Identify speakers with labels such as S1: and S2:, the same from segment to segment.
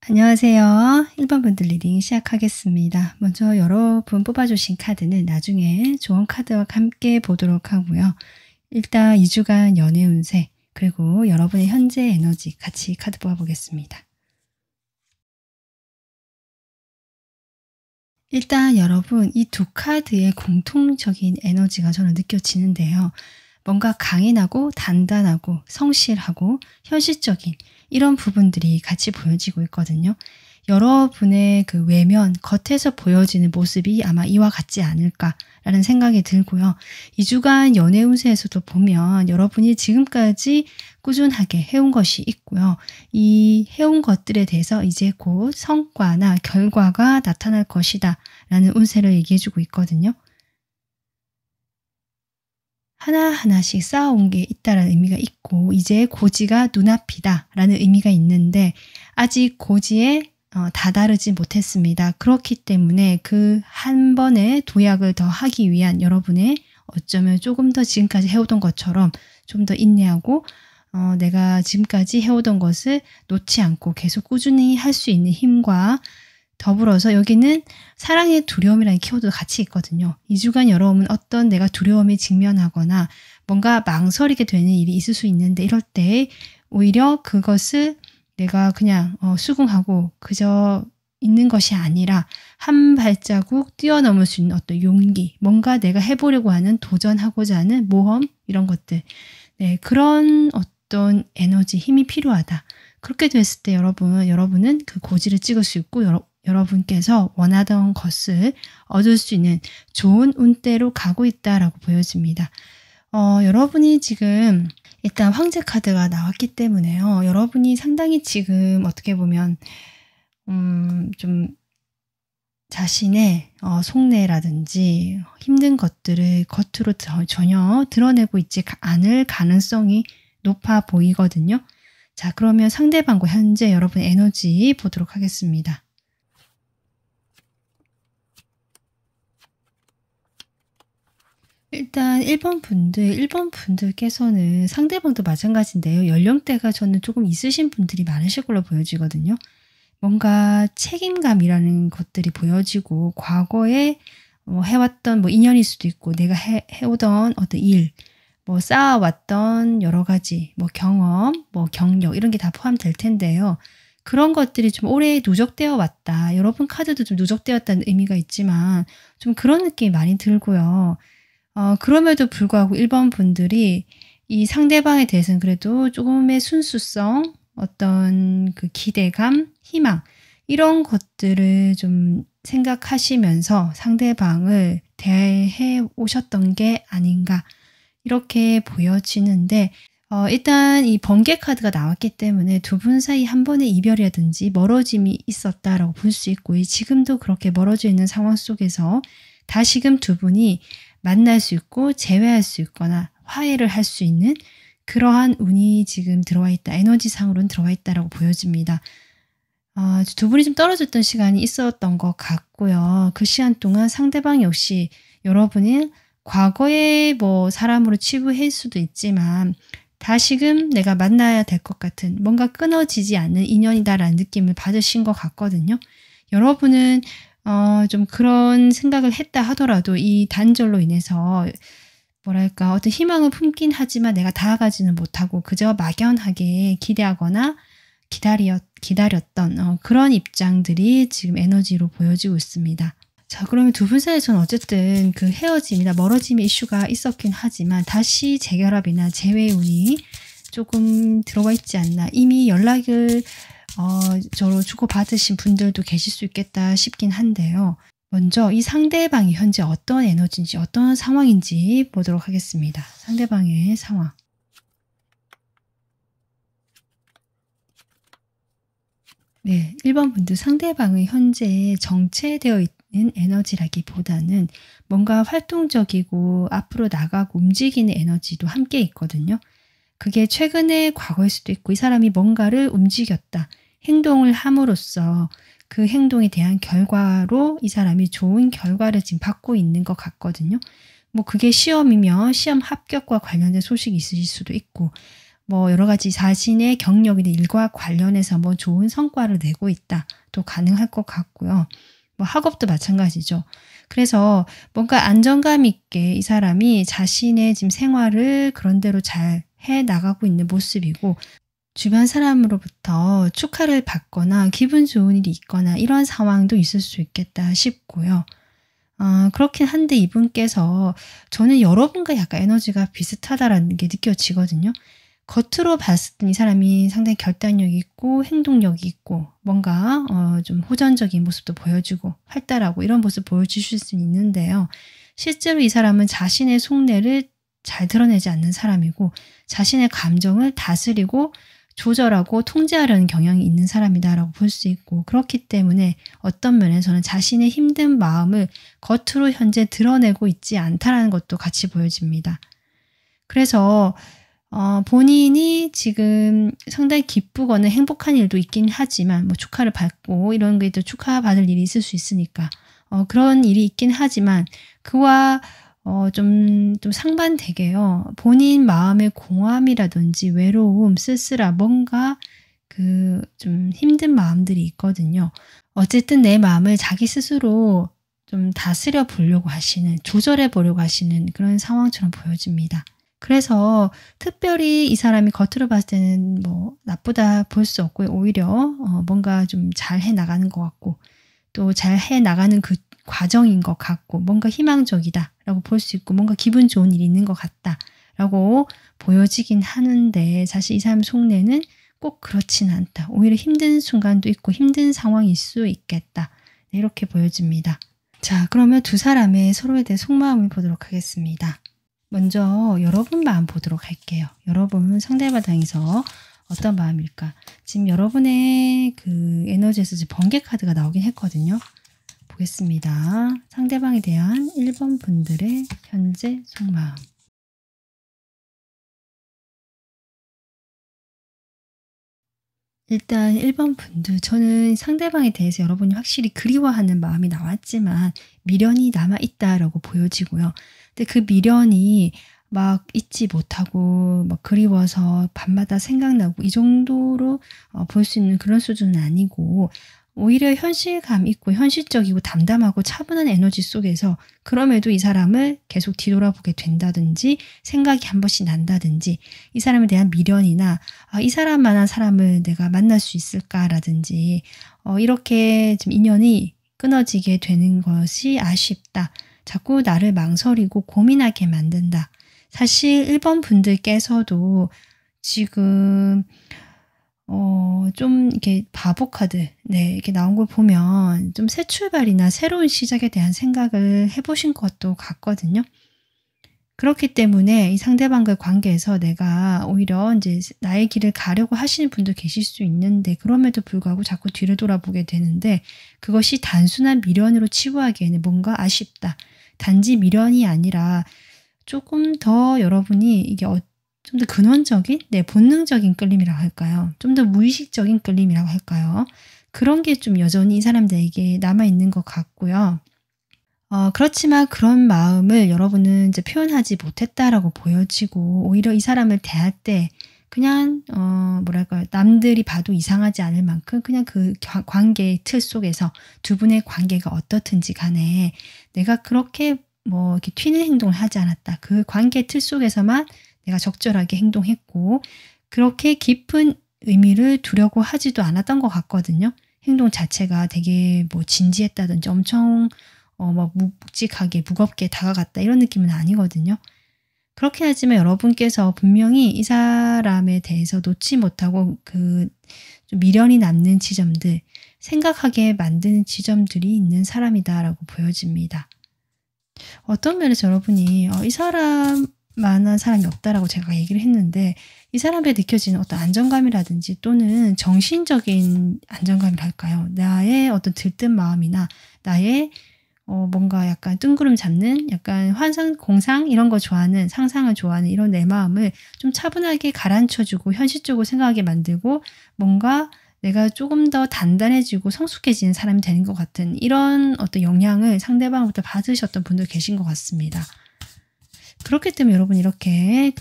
S1: 안녕하세요. 1번 분들 리딩 시작하겠습니다. 먼저 여러분 뽑아주신 카드는 나중에 좋은 카드와 함께 보도록 하고요. 일단 2주간 연애 운세 그리고 여러분의 현재 에너지 같이 카드 뽑아보겠습니다. 일단 여러분 이 두 카드의 공통적인 에너지가 저는 느껴지는데요. 뭔가 강인하고 단단하고 성실하고 현실적인 이런 부분들이 같이 보여지고 있거든요. 여러분의 그 외면, 겉에서 보여지는 모습이 아마 이와 같지 않을까라는 생각이 들고요. 2주간 연애 운세에서도 보면 여러분이 지금까지 꾸준하게 해온 것이 있고요. 이 해온 것들에 대해서 이제 곧 성과나 결과가 나타날 것이다 라는 운세를 얘기해주고 있거든요. 하나하나씩 쌓아온 게 있다라는 의미가 있고 이제 고지가 눈앞이다 라는 의미가 있는데 아직 고지에 다다르지 못했습니다. 그렇기 때문에 그 한 번의 도약을 더 하기 위한 여러분의 어쩌면 조금 더 지금까지 해오던 것처럼 좀 더 인내하고 내가 지금까지 해오던 것을 놓지 않고 계속 꾸준히 할 수 있는 힘과 더불어서 여기는 사랑의 두려움이라는 키워드도 같이 있거든요. 2주간 여러분 어떤 내가 두려움에 직면하거나 뭔가 망설이게 되는 일이 있을 수 있는데 이럴 때 오히려 그것을 내가 그냥 수긍하고 그저 있는 것이 아니라 한 발자국 뛰어넘을 수 있는 어떤 용기, 뭔가 내가 해보려고 하는 도전하고자 하는 모험 이런 것들 네, 그런 어떤 에너지, 힘이 필요하다. 그렇게 됐을 때 여러분은 그 고지를 찍을 수 있고 여러분께서 원하던 것을 얻을 수 있는 좋은 운대로 가고 있다라고 보여집니다. 여러분이 지금 일단 황제 카드가 나왔기 때문에요. 여러분이 상당히 지금 어떻게 보면 좀 자신의 속내라든지 힘든 것들을 겉으로 전혀 드러내고 있지 않을 가능성이 높아 보이거든요. 자, 그러면 상대방과 현재 여러분의 에너지 보도록 하겠습니다. 일단 1번 분들께서는 상대방도 마찬가지인데요. 연령대가 저는 조금 있으신 분들이 많으실 걸로 보여지거든요. 뭔가 책임감이라는 것들이 보여지고 과거에 해왔던 인연일 수도 있고 내가 해오던 어떤 일, 쌓아왔던 여러 가지 경험, 경력 이런 게 다 포함될 텐데요. 그런 것들이 좀 오래 누적되어 왔다. 여러분 카드도 좀 누적되었다는 의미가 있지만 좀 그런 느낌이 많이 들고요. 그럼에도 불구하고 1번 분들이 이 상대방에 대해서는 그래도 조금의 순수성, 어떤 그 기대감, 희망 이런 것들을 좀 생각하시면서 상대방을 대해 오셨던 게 아닌가 이렇게 보여지는데 일단 이 번개 카드가 나왔기 때문에 두 분 사이 한 번의 이별이라든지 멀어짐이 있었다라고 볼 수 있고 지금도 그렇게 멀어져 있는 상황 속에서 다시금 두 분이 만날 수 있고 재회할 수 있거나 화해를 할 수 있는 그러한 운이 지금 들어와 있다. 에너지상으로는 들어와 있다라고 보여집니다. 두 분이 좀 떨어졌던 시간이 있었던 것 같고요. 그 시간 동안 상대방 역시 여러분이 과거의 사람으로 치부할 수도 있지만 다시금 내가 만나야 될 것 같은 뭔가 끊어지지 않는 인연이다라는 느낌을 받으신 것 같거든요. 여러분은 좀 그런 생각을 했다 하더라도 이 단절로 인해서 뭐랄까 어떤 희망을 품긴 하지만 내가 다가가지는 못하고 그저 막연하게 기대하거나 기다렸던 그런 입장들이 지금 에너지로 보여지고 있습니다. 자, 그러면 두 분 사이에서는 어쨌든 그 헤어짐이나 멀어짐의 이슈가 있었긴 하지만 다시 재결합이나 재회운이 조금 들어와 있지 않나. 이미 연락을 저로 주고받으신 분들도 계실 수 있겠다 싶긴 한데요. 먼저 이 상대방이 현재 어떤 에너지인지 어떤 상황인지 보도록 하겠습니다. 상대방의 상황. 네, 1번 분들 상대방의 현재 정체되어 있는 에너지라기보다는 뭔가 활동적이고 앞으로 나가고 움직이는 에너지도 함께 있거든요. 그게 최근의 과거일 수도 있고 이 사람이 뭔가를 움직였다. 행동을 함으로써 그 행동에 대한 결과로 이 사람이 좋은 결과를 지금 받고 있는 것 같거든요. 뭐 그게 시험이면 시험 합격과 관련된 소식이 있으실 수도 있고 뭐 여러 가지 자신의 경력이나 일과 관련해서 뭐 좋은 성과를 내고 있다. 또 가능할 것 같고요. 뭐 학업도 마찬가지죠. 그래서 뭔가 안정감 있게 이 사람이 자신의 지금 생활을 그런대로 잘 해 나가고 있는 모습이고 주변 사람으로부터 축하를 받거나 기분 좋은 일이 있거나 이런 상황도 있을 수 있겠다 싶고요. 그렇긴 한데 이분께서 저는 여러분과 약간 에너지가 비슷하다라는 게 느껴지거든요. 겉으로 봤을 때 이 사람이 상당히 결단력이 있고 행동력이 있고 뭔가 좀 호전적인 모습도 보여주고 활달하고 이런 모습 보여주실 수 있는데요. 실제로 이 사람은 자신의 속내를 잘 드러내지 않는 사람이고 자신의 감정을 다스리고 조절하고 통제하려는 경향이 있는 사람이다라고 볼 수 있고 그렇기 때문에 어떤 면에서는 자신의 힘든 마음을 겉으로 현재 드러내고 있지 않다라는 것도 같이 보여집니다. 그래서 본인이 지금 상당히 기쁘거나 행복한 일도 있긴 하지만 뭐 축하를 받고 이런 게도 축하받을 일이 있을 수 있으니까 그런 일이 있긴 하지만 그와 좀 상반되게요. 본인 마음의 공허함이라든지 외로움, 쓸쓸함, 뭔가 그 좀 힘든 마음들이 있거든요. 어쨌든 내 마음을 자기 스스로 좀 다스려 보려고 하시는, 조절해 보려고 하시는 그런 상황처럼 보여집니다. 그래서 특별히 이 사람이 겉으로 봤을 때는 뭐 나쁘다 볼 수 없고요. 오히려 뭔가 좀 잘해 나가는 것 같고 또 잘해 나가는 그 과정인 것 같고 뭔가 희망적이다라고 볼 수 있고 뭔가 기분 좋은 일이 있는 것 같다라고 보여지긴 하는데 사실 이 사람 속내는 꼭 그렇진 않다. 오히려 힘든 순간도 있고 힘든 상황일 수 있겠다. 네, 이렇게 보여집니다. 자, 그러면 두 사람의 서로에 대해 속마음을 보도록 하겠습니다. 먼저 여러분 마음 보도록 할게요. 여러분 상대방에서 어떤 마음일까? 지금 여러분의 그 에너지에서 지금 번개 카드가 나오긴 했거든요. 보겠습니다. 상대방에 대한 1번 분들의 현재 속마음. 일단 1번 분들 저는 상대방에 대해서 여러분이 확실히 그리워하는 마음이 나왔지만 미련이 남아있다라고 보여지고요. 근데 그 미련이 막 잊지 못하고 막 그리워서 밤마다 생각나고 이 정도로 볼 수 있는 그런 수준은 아니고 오히려 현실감 있고 현실적이고 담담하고 차분한 에너지 속에서 그럼에도 이 사람을 계속 뒤돌아보게 된다든지 생각이 한 번씩 난다든지 이 사람에 대한 미련이나 이 사람만한 사람을 내가 만날 수 있을까라든지 이렇게 좀 인연이 끊어지게 되는 것이 아쉽다. 자꾸 나를 망설이고 고민하게 만든다. 사실 1번 분들께서도 지금 좀 이렇게 바보 카드, 네, 이렇게 나온 걸 보면 좀 새 출발이나 새로운 시작에 대한 생각을 해보신 것도 같거든요. 그렇기 때문에 이 상대방과의 관계에서 내가 오히려 이제 나의 길을 가려고 하시는 분도 계실 수 있는데 그럼에도 불구하고 자꾸 뒤를 돌아보게 되는데 그것이 단순한 미련으로 치부하기에는 뭔가 아쉽다. 단지 미련이 아니라 조금 더 여러분이 이게 좀 더 근원적인, 네, 본능적인 끌림이라고 할까요? 좀 더 무의식적인 끌림이라고 할까요? 그런 게 좀 여전히 이 사람들에게 남아있는 것 같고요. 그렇지만 그런 마음을 여러분은 이제 표현하지 못했다라고 보여지고 오히려 이 사람을 대할 때 그냥 뭐랄까요? 남들이 봐도 이상하지 않을 만큼 그냥 그 관계의 틀 속에서 두 분의 관계가 어떻든지 간에 내가 그렇게 뭐 이렇게 튀는 행동을 하지 않았다. 그 관계 틀 속에서만 내가 적절하게 행동했고 그렇게 깊은 의미를 두려고 하지도 않았던 것 같거든요. 행동 자체가 되게 뭐 진지했다든지 엄청 막 묵직하게 무겁게 다가갔다 이런 느낌은 아니거든요. 그렇게 하지만 여러분께서 분명히 이 사람에 대해서 놓지 못하고 좀 미련이 남는 지점들, 생각하게 만드는 지점들이 있는 사람이다라고 보여집니다. 어떤 면에서 여러분이 이 사람만한 사람이 없다라고 제가 얘기를 했는데 이 사람에 느껴지는 어떤 안정감이라든지 또는 정신적인 안정감이랄까요? 나의 어떤 들뜬 마음이나 나의 뭔가 약간 뜬구름 잡는 약간 환상, 공상 이런 거 좋아하는 상상을 좋아하는 이런 내 마음을 좀 차분하게 가라앉혀주고 현실적으로 생각하게 만들고 뭔가 내가 조금 더 단단해지고 성숙해지는 사람이 되는 것 같은 이런 어떤 영향을 상대방으로부터 받으셨던 분들 계신 것 같습니다. 그렇기 때문에 여러분 이렇게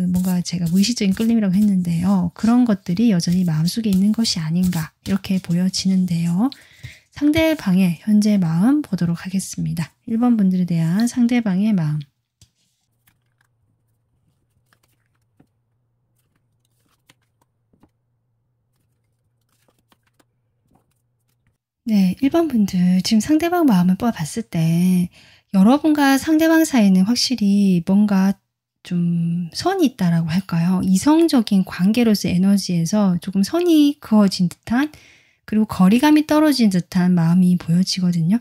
S1: 뭔가 제가 무의식적인 끌림이라고 했는데요. 그런 것들이 여전히 마음속에 있는 것이 아닌가 이렇게 보여지는데요. 상대방의 현재 마음 보도록 하겠습니다. 1번 분들에 대한 상대방의 마음. 네, 1번 분들 지금 상대방 마음을 뽑아봤을 때 여러분과 상대방 사이는 확실히 뭔가 좀 선이 있다라고 할까요? 이성적인 관계로서의 에너지에서 조금 선이 그어진 듯한 그리고 거리감이 떨어진 듯한 마음이 보여지거든요.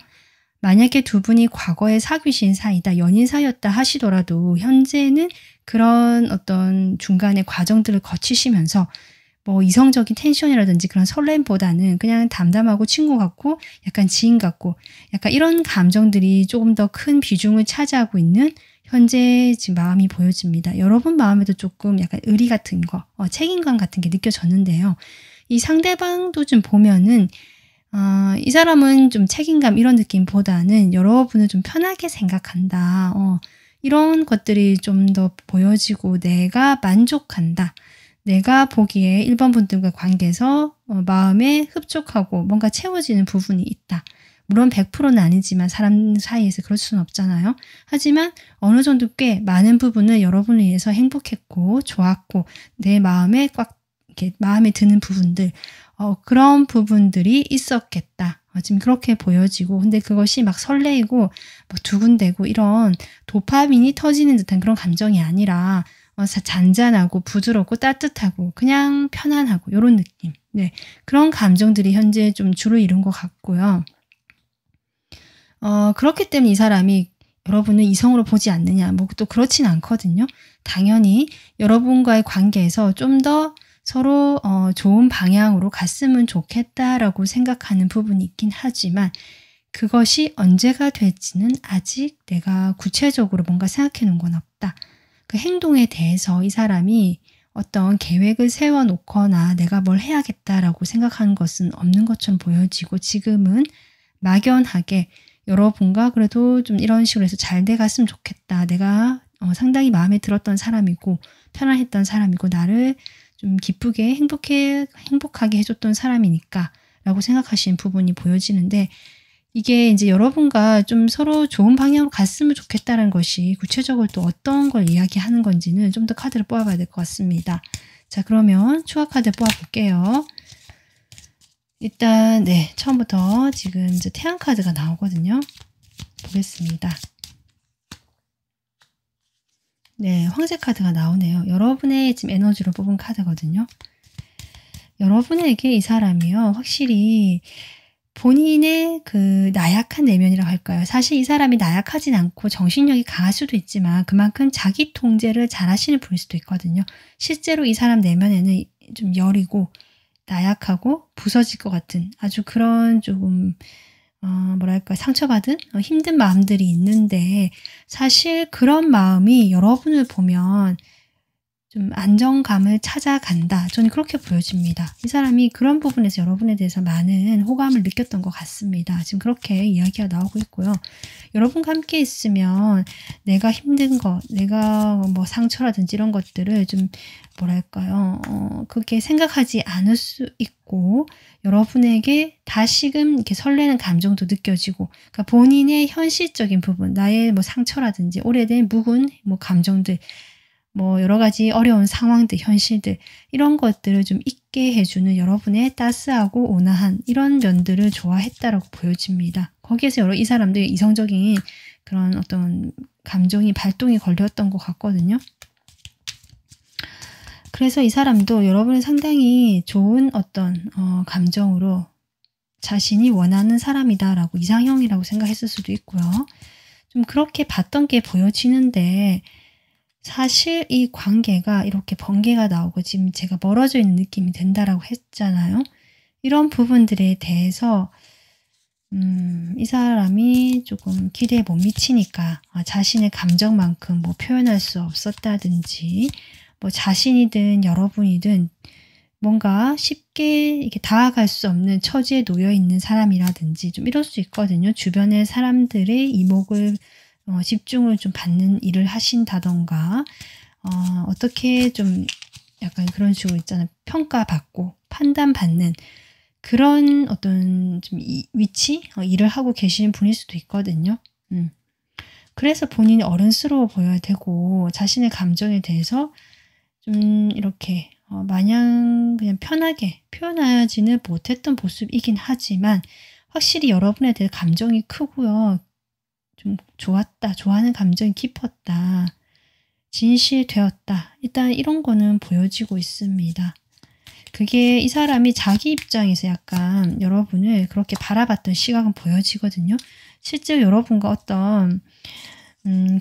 S1: 만약에 두 분이 과거에 사귀신 사이다, 연인 사이였다 하시더라도 현재는 그런 어떤 중간의 과정들을 거치시면서 뭐 이성적인 텐션이라든지 그런 설렘보다는 그냥 담담하고 친구 같고 약간 지인 같고 약간 이런 감정들이 조금 더 큰 비중을 차지하고 있는 현재 지금 마음이 보여집니다. 여러분 마음에도 조금 약간 의리 같은 거, 책임감 같은 게 느껴졌는데요. 이 상대방도 좀 보면은 이 사람은 좀 책임감 이런 느낌보다는 여러분을 좀 편하게 생각한다. 이런 것들이 좀 더 보여지고 내가 만족한다. 내가 보기에 1번 분들과 관계에서 마음에 흡족하고 뭔가 채워지는 부분이 있다. 물론 100%는 아니지만 사람 사이에서 그럴 수는 없잖아요. 하지만 어느 정도 꽤 많은 부분을 여러분을 위해서 행복했고 좋았고 내 마음에 꽉 이렇게 마음에 드는 부분들 그런 부분들이 있었겠다. 지금 그렇게 보여지고 근데 그것이 막 설레이고 뭐 두근대고 이런 도파민이 터지는 듯한 그런 감정이 아니라 잔잔하고 부드럽고 따뜻하고 그냥 편안하고 이런 느낌. 네, 그런 감정들이 현재 좀 주로 이룬 것 같고요. 그렇기 때문에 이 사람이 여러분을 이성으로 보지 않느냐 뭐 또 그렇진 않거든요. 당연히 여러분과의 관계에서 좀 더 서로 좋은 방향으로 갔으면 좋겠다라고 생각하는 부분이 있긴 하지만 그것이 언제가 될지는 아직 내가 구체적으로 뭔가 생각해 놓은 건 없다. 그 행동에 대해서 이 사람이 어떤 계획을 세워놓거나 내가 뭘 해야겠다라고 생각하는 것은 없는 것처럼 보여지고 지금은 막연하게 여러분과 그래도 좀 이런 식으로 해서 잘 돼갔으면 좋겠다. 내가 상당히 마음에 들었던 사람이고 편안했던 사람이고 나를 좀 기쁘게 행복하게 해줬던 사람이니까 라고 생각하시는 부분이 보여지는데 이게 이제 여러분과 좀 서로 좋은 방향으로 갔으면 좋겠다는 것이 구체적으로 또 어떤 걸 이야기하는 건지는 좀 더 카드를 뽑아봐야 될 것 같습니다. 자, 그러면 추가 카드 뽑아볼게요. 일단 네, 처음부터 지금 이제 태양 카드가 나오거든요. 보겠습니다. 네, 황제 카드가 나오네요. 여러분의 지금 에너지로 뽑은 카드거든요. 여러분에게 이 사람이요, 확실히 본인의 나약한 내면이라고 할까요? 사실 이 사람이 나약하진 않고 정신력이 강할 수도 있지만 그만큼 자기 통제를 잘 하시는 분일 수도 있거든요. 실제로 이 사람 내면에는 좀 여리고 나약하고 부서질 것 같은 아주 그런 조금 뭐랄까 상처받은 힘든 마음들이 있는데 사실 그런 마음이 여러분을 보면 좀 안정감을 찾아간다. 저는 그렇게 보여집니다. 이 사람이 그런 부분에서 여러분에 대해서 많은 호감을 느꼈던 것 같습니다. 지금 그렇게 이야기가 나오고 있고요. 여러분과 함께 있으면 내가 힘든 것, 내가 뭐 상처라든지 이런 것들을 좀 뭐랄까요. 그렇게 생각하지 않을 수 있고 여러분에게 다시금 이렇게 설레는 감정도 느껴지고 그러니까 본인의 현실적인 부분, 나의 뭐 상처라든지 오래된 묵은 뭐 감정들 뭐 여러 가지 어려운 상황들, 현실들 이런 것들을 좀 잊게 해주는 여러분의 따스하고 온화한 이런 면들을 좋아했다라고 보여집니다. 거기에서 이 사람도 이성적인 그런 어떤 감정이 발동이 걸렸던 것 같거든요. 그래서 이 사람도 여러분은 상당히 좋은 어떤 감정으로 자신이 원하는 사람이다라고 이상형이라고 생각했을 수도 있고요. 좀 그렇게 봤던 게 보여지는데 사실 이 관계가 이렇게 번개가 나오고 지금 제가 멀어져 있는 느낌이 든다라고 했잖아요. 이런 부분들에 대해서 이 사람이 조금 기대에 못 미치니까 자신의 감정만큼 뭐 표현할 수 없었다든지 뭐 자신이든 여러분이든 뭔가 쉽게 이렇게 다가갈 수 없는 처지에 놓여 있는 사람이라든지 좀 이럴 수 있거든요. 주변의 사람들의 이목을 집중을 좀 받는 일을 하신다던가 어떻게 좀 약간 그런 식으로 있잖아요. 평가받고 판단받는 그런 어떤 좀 위치 일을 하고 계시는 분일 수도 있거든요. 그래서 본인이 어른스러워 보여야 되고 자신의 감정에 대해서 좀 이렇게 마냥 그냥 편하게 표현하지는 못했던 모습이긴 하지만 확실히 여러분에 대해 감정이 크고요. 좀 좋았다. 좋아하는 감정이 깊었다. 진실되었다. 일단 이런 거는 보여지고 있습니다. 그게 이 사람이 자기 입장에서 약간 여러분을 그렇게 바라봤던 시각은 보여지거든요. 실제로 여러분과 어떤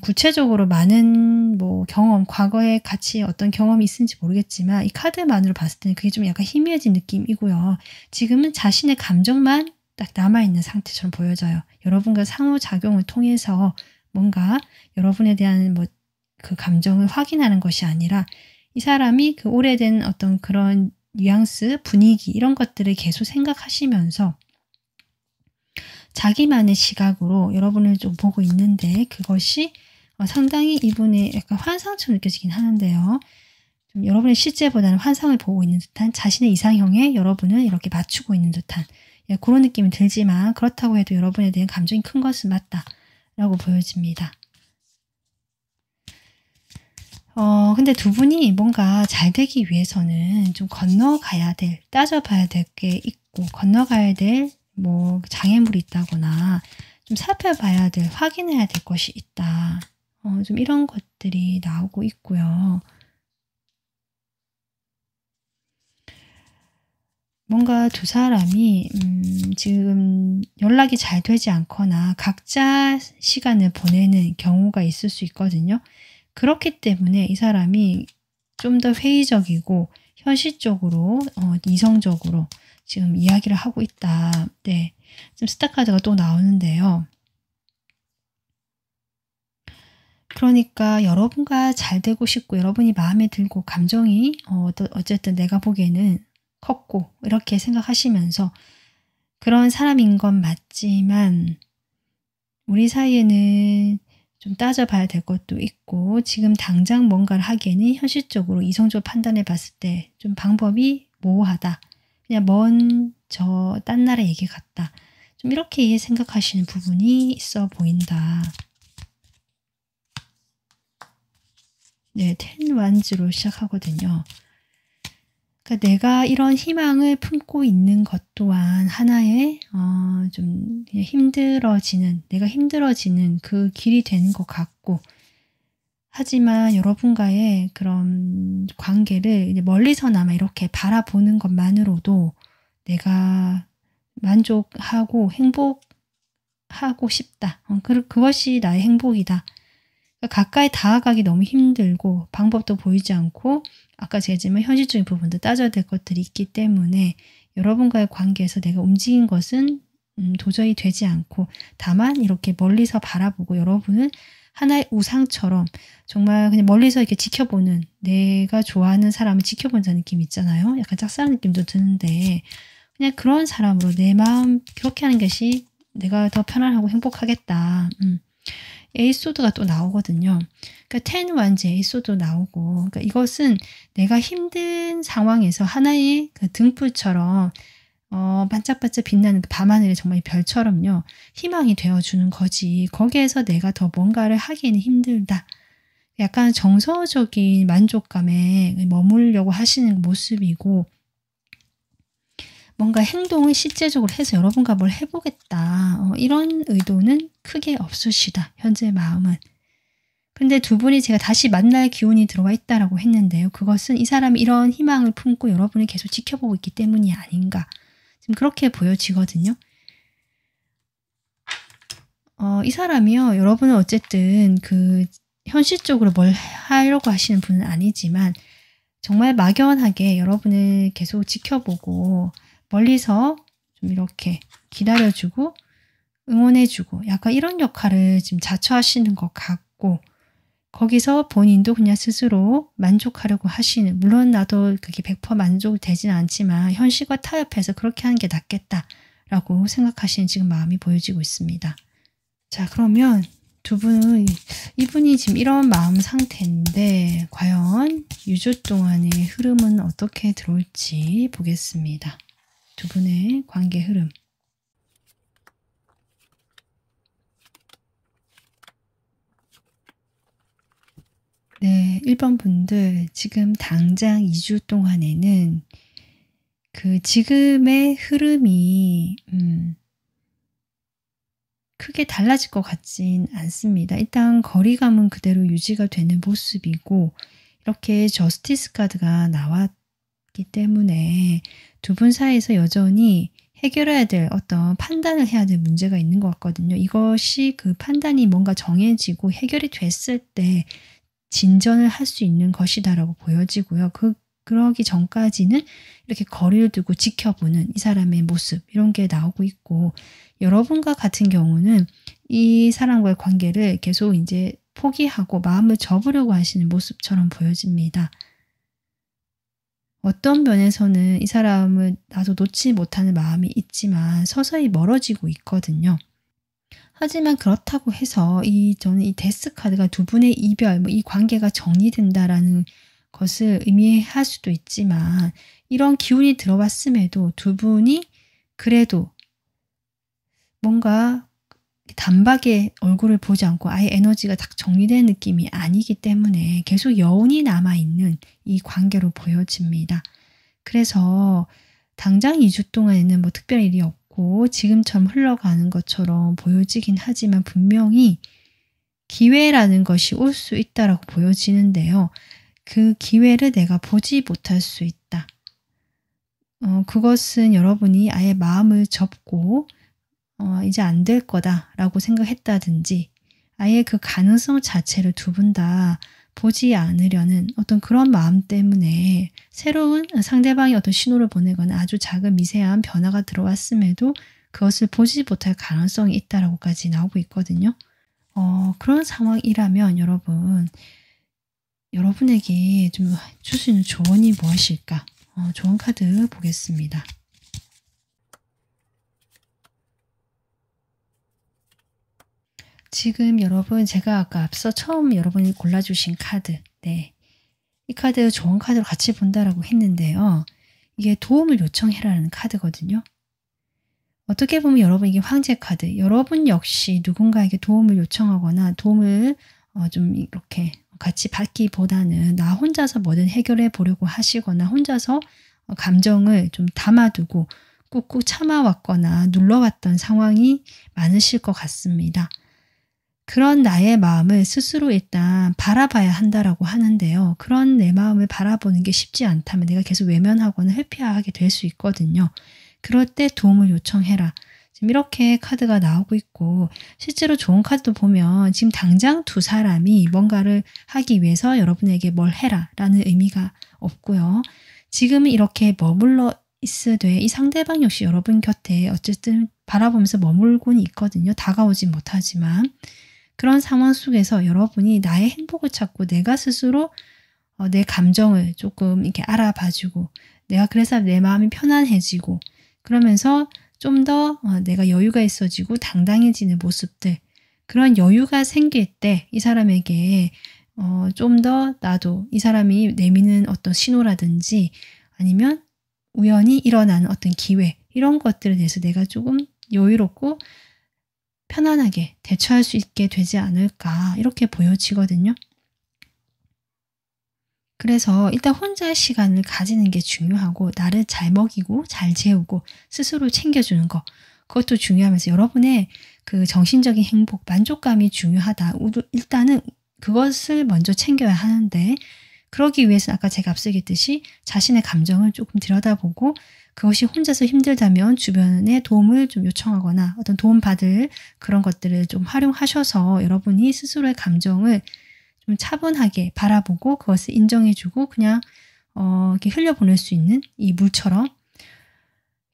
S1: 구체적으로 많은 뭐 경험, 과거에 같이 어떤 경험이 있는지 모르겠지만 이 카드만으로 봤을 때는 그게 좀 약간 희미해진 느낌이고요. 지금은 자신의 감정만 딱 남아있는 상태처럼 보여져요. 여러분과 상호작용을 통해서 뭔가 여러분에 대한 뭐 그 감정을 확인하는 것이 아니라 이 사람이 그 오래된 어떤 그런 뉘앙스, 분위기 이런 것들을 계속 생각하시면서 자기만의 시각으로 여러분을 좀 보고 있는데 그것이 상당히 이분의 약간 환상처럼 느껴지긴 하는데요. 좀 여러분의 실제보다는 환상을 보고 있는 듯한 자신의 이상형에 여러분을 이렇게 맞추고 있는 듯한 그런 느낌이 들지만 그렇다고 해도 여러분에 대한 감정이 큰 것은 맞다라고 보여집니다. 근데 두 분이 뭔가 잘 되기 위해서는 좀 건너가야 될, 따져봐야 될 게 있고 건너가야 될 뭐 장애물이 있다거나 좀 살펴봐야 될, 확인해야 될 것이 있다. 좀 이런 것들이 나오고 있고요. 뭔가 두 사람이 지금 연락이 잘 되지 않거나 각자 시간을 보내는 경우가 있을 수 있거든요. 그렇기 때문에 이 사람이 좀 더 회의적이고 현실적으로 이성적으로 지금 이야기를 하고 있다. 네, 지금 스타 카드가 또 나오는데요. 그러니까 여러분과 잘 되고 싶고 여러분이 마음에 들고 감정이 어쨌든 내가 보기에는 컸고 이렇게 생각하시면서 그런 사람인 건 맞지만 우리 사이에는 좀 따져봐야 될 것도 있고 지금 당장 뭔가를 하기에는 현실적으로 이성적으로 판단해 봤을 때 좀 방법이 모호하다. 그냥 먼 저 딴 나라 얘기 같다. 좀 이렇게 생각하시는 부분이 있어 보인다. 네, 텐 완즈로 시작하거든요. 그러니까 내가 이런 희망을 품고 있는 것 또한 하나의 좀 힘들어지는, 내가 힘들어지는 그 길이 되는 것 같고 하지만 여러분과의 그런 관계를 이제 멀리서나마 이렇게 바라보는 것만으로도 내가 만족하고 행복하고 싶다. 그것이 나의 행복이다. 가까이 다가가기 너무 힘들고 방법도 보이지 않고 아까 제가 했지만 현실적인 부분도 따져야 될 것들이 있기 때문에 여러분과의 관계에서 내가 움직인 것은 도저히 되지 않고 다만 이렇게 멀리서 바라보고 여러분은 하나의 우상처럼 정말 그냥 멀리서 이렇게 지켜보는 내가 좋아하는 사람을 지켜본다는 느낌 있잖아요. 약간 짝사랑 느낌도 드는데 그냥 그런 사람으로 내 마음 그렇게 하는 것이 내가 더 편안하고 행복하겠다. 에이소드가 또 나오거든요. 그러니까 텐 완즈 에이소드 나오고 그러니까 이것은 내가 힘든 상황에서 하나의 그 등불처럼 반짝반짝 빛나는 그 밤하늘의 정말 별처럼요. 희망이 되어주는 거지. 거기에서 내가 더 뭔가를 하기에는 힘들다. 약간 정서적인 만족감에 머무르려고 하시는 모습이고 뭔가 행동을 실제적으로 해서 여러분과 뭘 해보겠다. 이런 의도는 크게 없으시다. 현재 마음은. 근데 두 분이 제가 다시 만날 기운이 들어와 있다라고 했는데요. 그것은 이 사람이 이런 희망을 품고 여러분을 계속 지켜보고 있기 때문이 아닌가. 지금 그렇게 보여지거든요. 이 사람이요. 여러분은 어쨌든 현실적으로 뭘 하려고 하시는 분은 아니지만 정말 막연하게 여러분을 계속 지켜보고 멀리서 좀 이렇게 기다려주고 응원해주고 약간 이런 역할을 지금 자처하시는 것 같고 거기서 본인도 그냥 스스로 만족하려고 하시는 물론 나도 그게 100% 만족되지는 않지만 현실과 타협해서 그렇게 하는 게 낫겠다라고 생각하시는 지금 마음이 보여지고 있습니다. 자 그러면 두 분은 이분이 지금 이런 마음 상태인데 과연 2주 동안의 흐름은 어떻게 들어올지 보겠습니다. 두 분의 관계 흐름. 네, 1번 분들 지금 당장 2주 동안에는 지금의 흐름이 크게 달라질 것 같진 않습니다. 일단 거리감은 그대로 유지가 되는 모습이고 이렇게 저스티스 카드가 나왔기 때문에 두 분 사이에서 여전히 해결해야 될 어떤 판단을 해야 될 문제가 있는 것 같거든요. 이것이 그 판단이 뭔가 정해지고 해결이 됐을 때 진전을 할 수 있는 것이다라고 보여지고요. 그러기 전까지는 이렇게 거리를 두고 지켜보는 이 사람의 모습 이런 게 나오고 있고 여러분과 같은 경우는 이 사람과의 관계를 계속 이제 포기하고 마음을 접으려고 하시는 모습처럼 보여집니다. 어떤 면에서는 이 사람을 나도 놓지 못하는 마음이 있지만 서서히 멀어지고 있거든요. 하지만 그렇다고 해서 저는 이 데스 카드가 두 분의 이별, 이 관계가 정리된다라는 것을 의미할 수도 있지만 이런 기운이 들어왔음에도 두 분이 그래도 뭔가 단박에 얼굴을 보지 않고 아예 에너지가 딱 정리된 느낌이 아니기 때문에 계속 여운이 남아있는 이 관계로 보여집니다. 그래서 당장 2주 동안에는 뭐 특별한 일이 없고 지금처럼 흘러가는 것처럼 보여지긴 하지만 분명히 기회라는 것이 올 수 있다라고 보여지는데요. 그 기회를 내가 보지 못할 수 있다. 그것은 여러분이 아예 마음을 접고 이제 안 될 거다라고 생각했다든지 아예 그 가능성 자체를 두 분 다 보지 않으려는 어떤 그런 마음 때문에 새로운 상대방이 어떤 신호를 보내거나 아주 작은 미세한 변화가 들어왔음에도 그것을 보지 못할 가능성이 있다라고까지 나오고 있거든요. 그런 상황이라면 여러분에게 좀 줄 수 있는 조언이 무엇일까? 조언 카드 보겠습니다. 지금 여러분 제가 아까 앞서 처음 여러분이 골라주신 카드 네, 이 카드 좋은 카드로 같이 본다라고 했는데요. 이게 도움을 요청해라는 카드거든요. 어떻게 보면 여러분 이게 황제 카드 여러분 역시 누군가에게 도움을 요청하거나 도움을 좀 이렇게 같이 받기보다는 나 혼자서 뭐든 해결해 보려고 하시거나 혼자서 감정을 좀 담아두고 꾹꾹 참아왔거나 눌러왔던 상황이 많으실 것 같습니다. 그런 나의 마음을 스스로 일단 바라봐야 한다라고 하는데요. 그런 내 마음을 바라보는 게 쉽지 않다면 내가 계속 외면하거나 회피하게 될 수 있거든요. 그럴 때 도움을 요청해라. 지금 이렇게 카드가 나오고 있고 실제로 좋은 카드도 보면 지금 당장 두 사람이 뭔가를 하기 위해서 여러분에게 뭘 해라 라는 의미가 없고요. 지금은 이렇게 머물러 있으되 이 상대방 역시 여러분 곁에 어쨌든 바라보면서 머물고는 있거든요. 다가오지 못하지만 그런 상황 속에서 여러분이 나의 행복을 찾고 내가 스스로 내 감정을 조금 이렇게 알아봐주고 내가 그래서 내 마음이 편안해지고 그러면서 좀 더 내가 여유가 있어지고 당당해지는 모습들 그런 여유가 생길 때 이 사람에게 좀 더 나도 이 사람이 내미는 어떤 신호라든지 아니면 우연히 일어나는 어떤 기회 이런 것들에 대해서 내가 조금 여유롭고 편안하게 대처할 수 있게 되지 않을까 이렇게 보여지거든요. 그래서 일단 혼자 시간을 가지는 게 중요하고 나를 잘 먹이고 잘 재우고 스스로 챙겨주는 거 그것도 중요하면서 여러분의 그 정신적인 행복, 만족감이 중요하다. 일단은 그것을 먼저 챙겨야 하는데 그러기 위해서는 아까 제가 앞서 얘기했듯이 자신의 감정을 조금 들여다보고 그것이 혼자서 힘들다면 주변에 도움을 좀 요청하거나 어떤 도움받을 그런 것들을 좀 활용하셔서 여러분이 스스로의 감정을 좀 차분하게 바라보고 그것을 인정해주고 그냥 이렇게 흘려보낼 수 있는 이 물처럼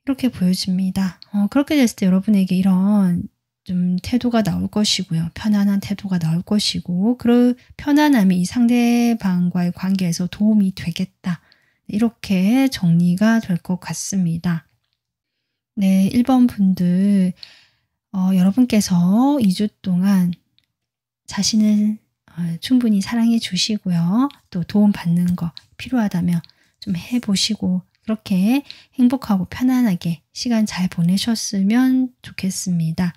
S1: 이렇게 보여집니다. 그렇게 됐을 때 여러분에게 이런 좀 태도가 나올 것이고요. 편안한 태도가 나올 것이고 그 편안함이 이 상대방과의 관계에서 도움이 되겠다. 이렇게 정리가 될 것 같습니다. 네, 1번 분들 여러분께서 2주 동안 자신을 충분히 사랑해 주시고요. 또 도움받는 거 필요하다면 좀 해보시고 그렇게 행복하고 편안하게 시간 잘 보내셨으면 좋겠습니다.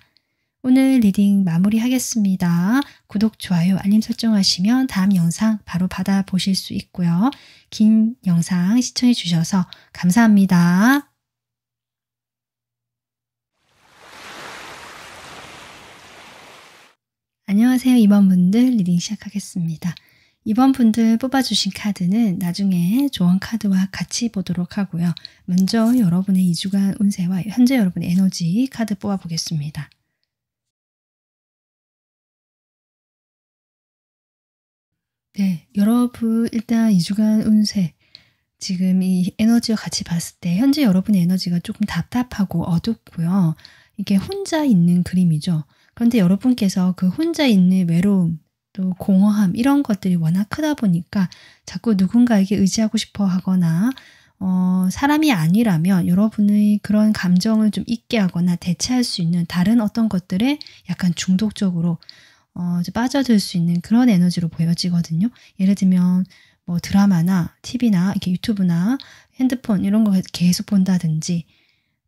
S1: 오늘 리딩 마무리하겠습니다. 구독, 좋아요, 알림 설정하시면 다음 영상 바로 받아보실 수 있고요. 긴 영상 시청해 주셔서 감사합니다. 안녕하세요. 2번 분들 리딩 시작하겠습니다. 2번 분들 뽑아주신 카드는 나중에 조언 카드와 같이 보도록 하고요. 먼저 여러분의 2주간 운세와 현재 여러분의 에너지 카드 뽑아보겠습니다. 네, 여러분 일단 2주간 운세 지금 이 에너지와 같이 봤을 때 현재 여러분의 에너지가 조금 답답하고 어둡고요. 이게 혼자 있는 그림이죠. 그런데 여러분께서 그 혼자 있는 외로움 또 공허함 이런 것들이 워낙 크다 보니까 자꾸 누군가에게 의지하고 싶어 하거나 사람이 아니라면 여러분의 그런 감정을 좀 잊게 하거나 대체할 수 있는 다른 어떤 것들에 약간 중독적으로 빠져들 수 있는 그런 에너지로 보여지거든요. 예를 들면 뭐 드라마나 TV나 이렇게 유튜브나 핸드폰 이런 거 계속 본다든지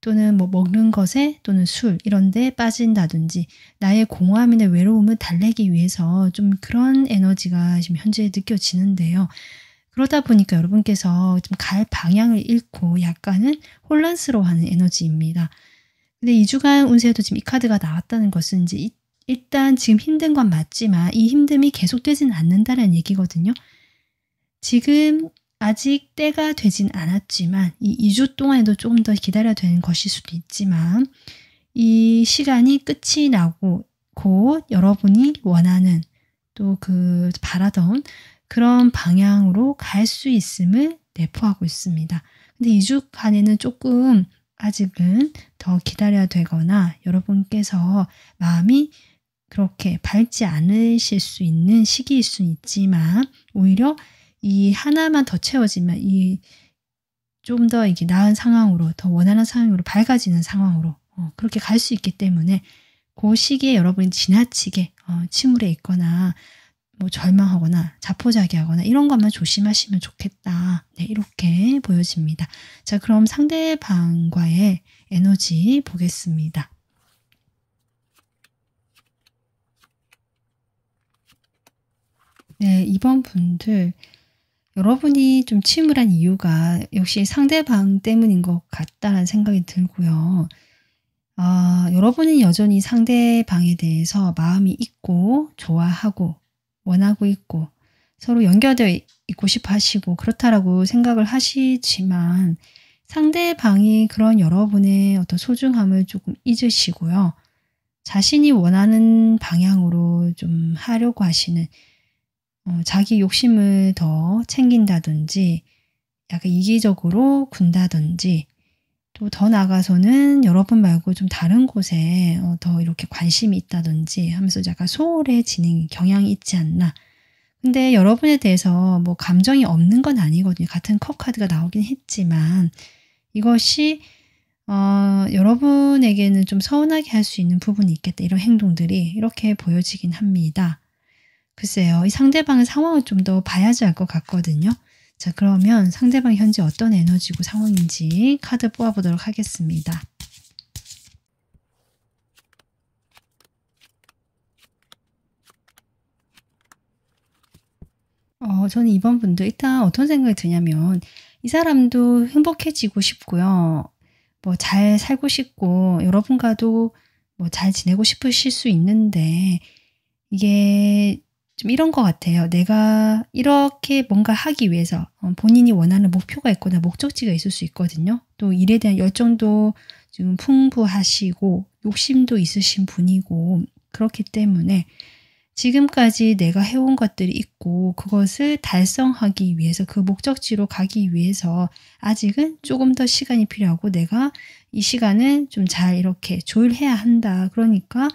S1: 또는 뭐 먹는 것에 또는 술 이런 데 빠진다든지 나의 공허함이나 외로움을 달래기 위해서 좀 그런 에너지가 지금 현재 느껴지는데요. 그러다 보니까 여러분께서 좀 갈 방향을 잃고 약간은 혼란스러워하는 에너지입니다. 근데 2주간 운세에도 지금 이 카드가 나왔다는 것은 이제 일단 지금 힘든 건 맞지만 이 힘듦이 계속되지는 않는다는 얘기거든요. 지금 아직 때가 되진 않았지만 이 2주 동안에도 조금 더 기다려야 되는 것일 수도 있지만 이 시간이 끝이 나고 곧 여러분이 원하는 또 그 바라던 그런 방향으로 갈 수 있음을 내포하고 있습니다. 근데 2주간에는 조금 아직은 더 기다려야 되거나 여러분께서 마음이 그렇게 밝지 않으실 수 있는 시기일 수는 있지만 오히려 이 하나만 더 채워지면 이 좀 더 이게 나은 상황으로 더 원하는 상황으로 밝아지는 상황으로 그렇게 갈 수 있기 때문에 그 시기에 여러분이 지나치게 침울해 있거나 뭐 절망하거나 자포자기하거나 이런 것만 조심하시면 좋겠다. 네, 이렇게 보여집니다. 자, 그럼 상대방과의 에너지 보겠습니다. 네, 2번 분들 여러분이 좀 침울한 이유가 역시 상대방 때문인 것 같다는 생각이 들고요. 여러분은 여전히 상대방에 대해서 마음이 있고 좋아하고 원하고 있고 서로 연결되어 있고 싶어 하시고 그렇다라고 생각을 하시지만 상대방이 그런 여러분의 어떤 소중함을 조금 잊으시고요. 자신이 원하는 방향으로 좀 하려고 하시는 자기 욕심을 더 챙긴다든지 약간 이기적으로 군다든지 또 더 나아가서는 여러분 말고 좀 다른 곳에 더 이렇게 관심이 있다든지 하면서 약간 소홀해지는 경향이 있지 않나. 근데 여러분에 대해서 뭐 감정이 없는 건 아니거든요. 같은 컵 카드가 나오긴 했지만 이것이 여러분에게는 좀 서운하게 할 수 있는 부분이 있겠다. 이런 행동들이 이렇게 보여지긴 합니다. 글쎄요. 이 상대방의 상황을 좀 더 봐야지 알 것 같거든요. 자, 그러면 상대방이 현재 어떤 에너지고 상황인지 카드 뽑아보도록 하겠습니다. 저는 이번 분도 일단 어떤 생각이 드냐면 이 사람도 행복해지고 싶고요. 뭐 잘 살고 싶고 여러분과도 뭐 잘 지내고 싶으실 수 있는데 이게 좀 이런 것 같아요. 내가 이렇게 뭔가 하기 위해서 본인이 원하는 목표가 있거나 목적지가 있을 수 있거든요. 또 일에 대한 열정도 좀 풍부하시고 욕심도 있으신 분이고 그렇기 때문에 지금까지 내가 해온 것들이 있고 그것을 달성하기 위해서 그 목적지로 가기 위해서 아직은 조금 더 시간이 필요하고 내가 이 시간을 좀 잘 이렇게 조율해야 한다. 그러니까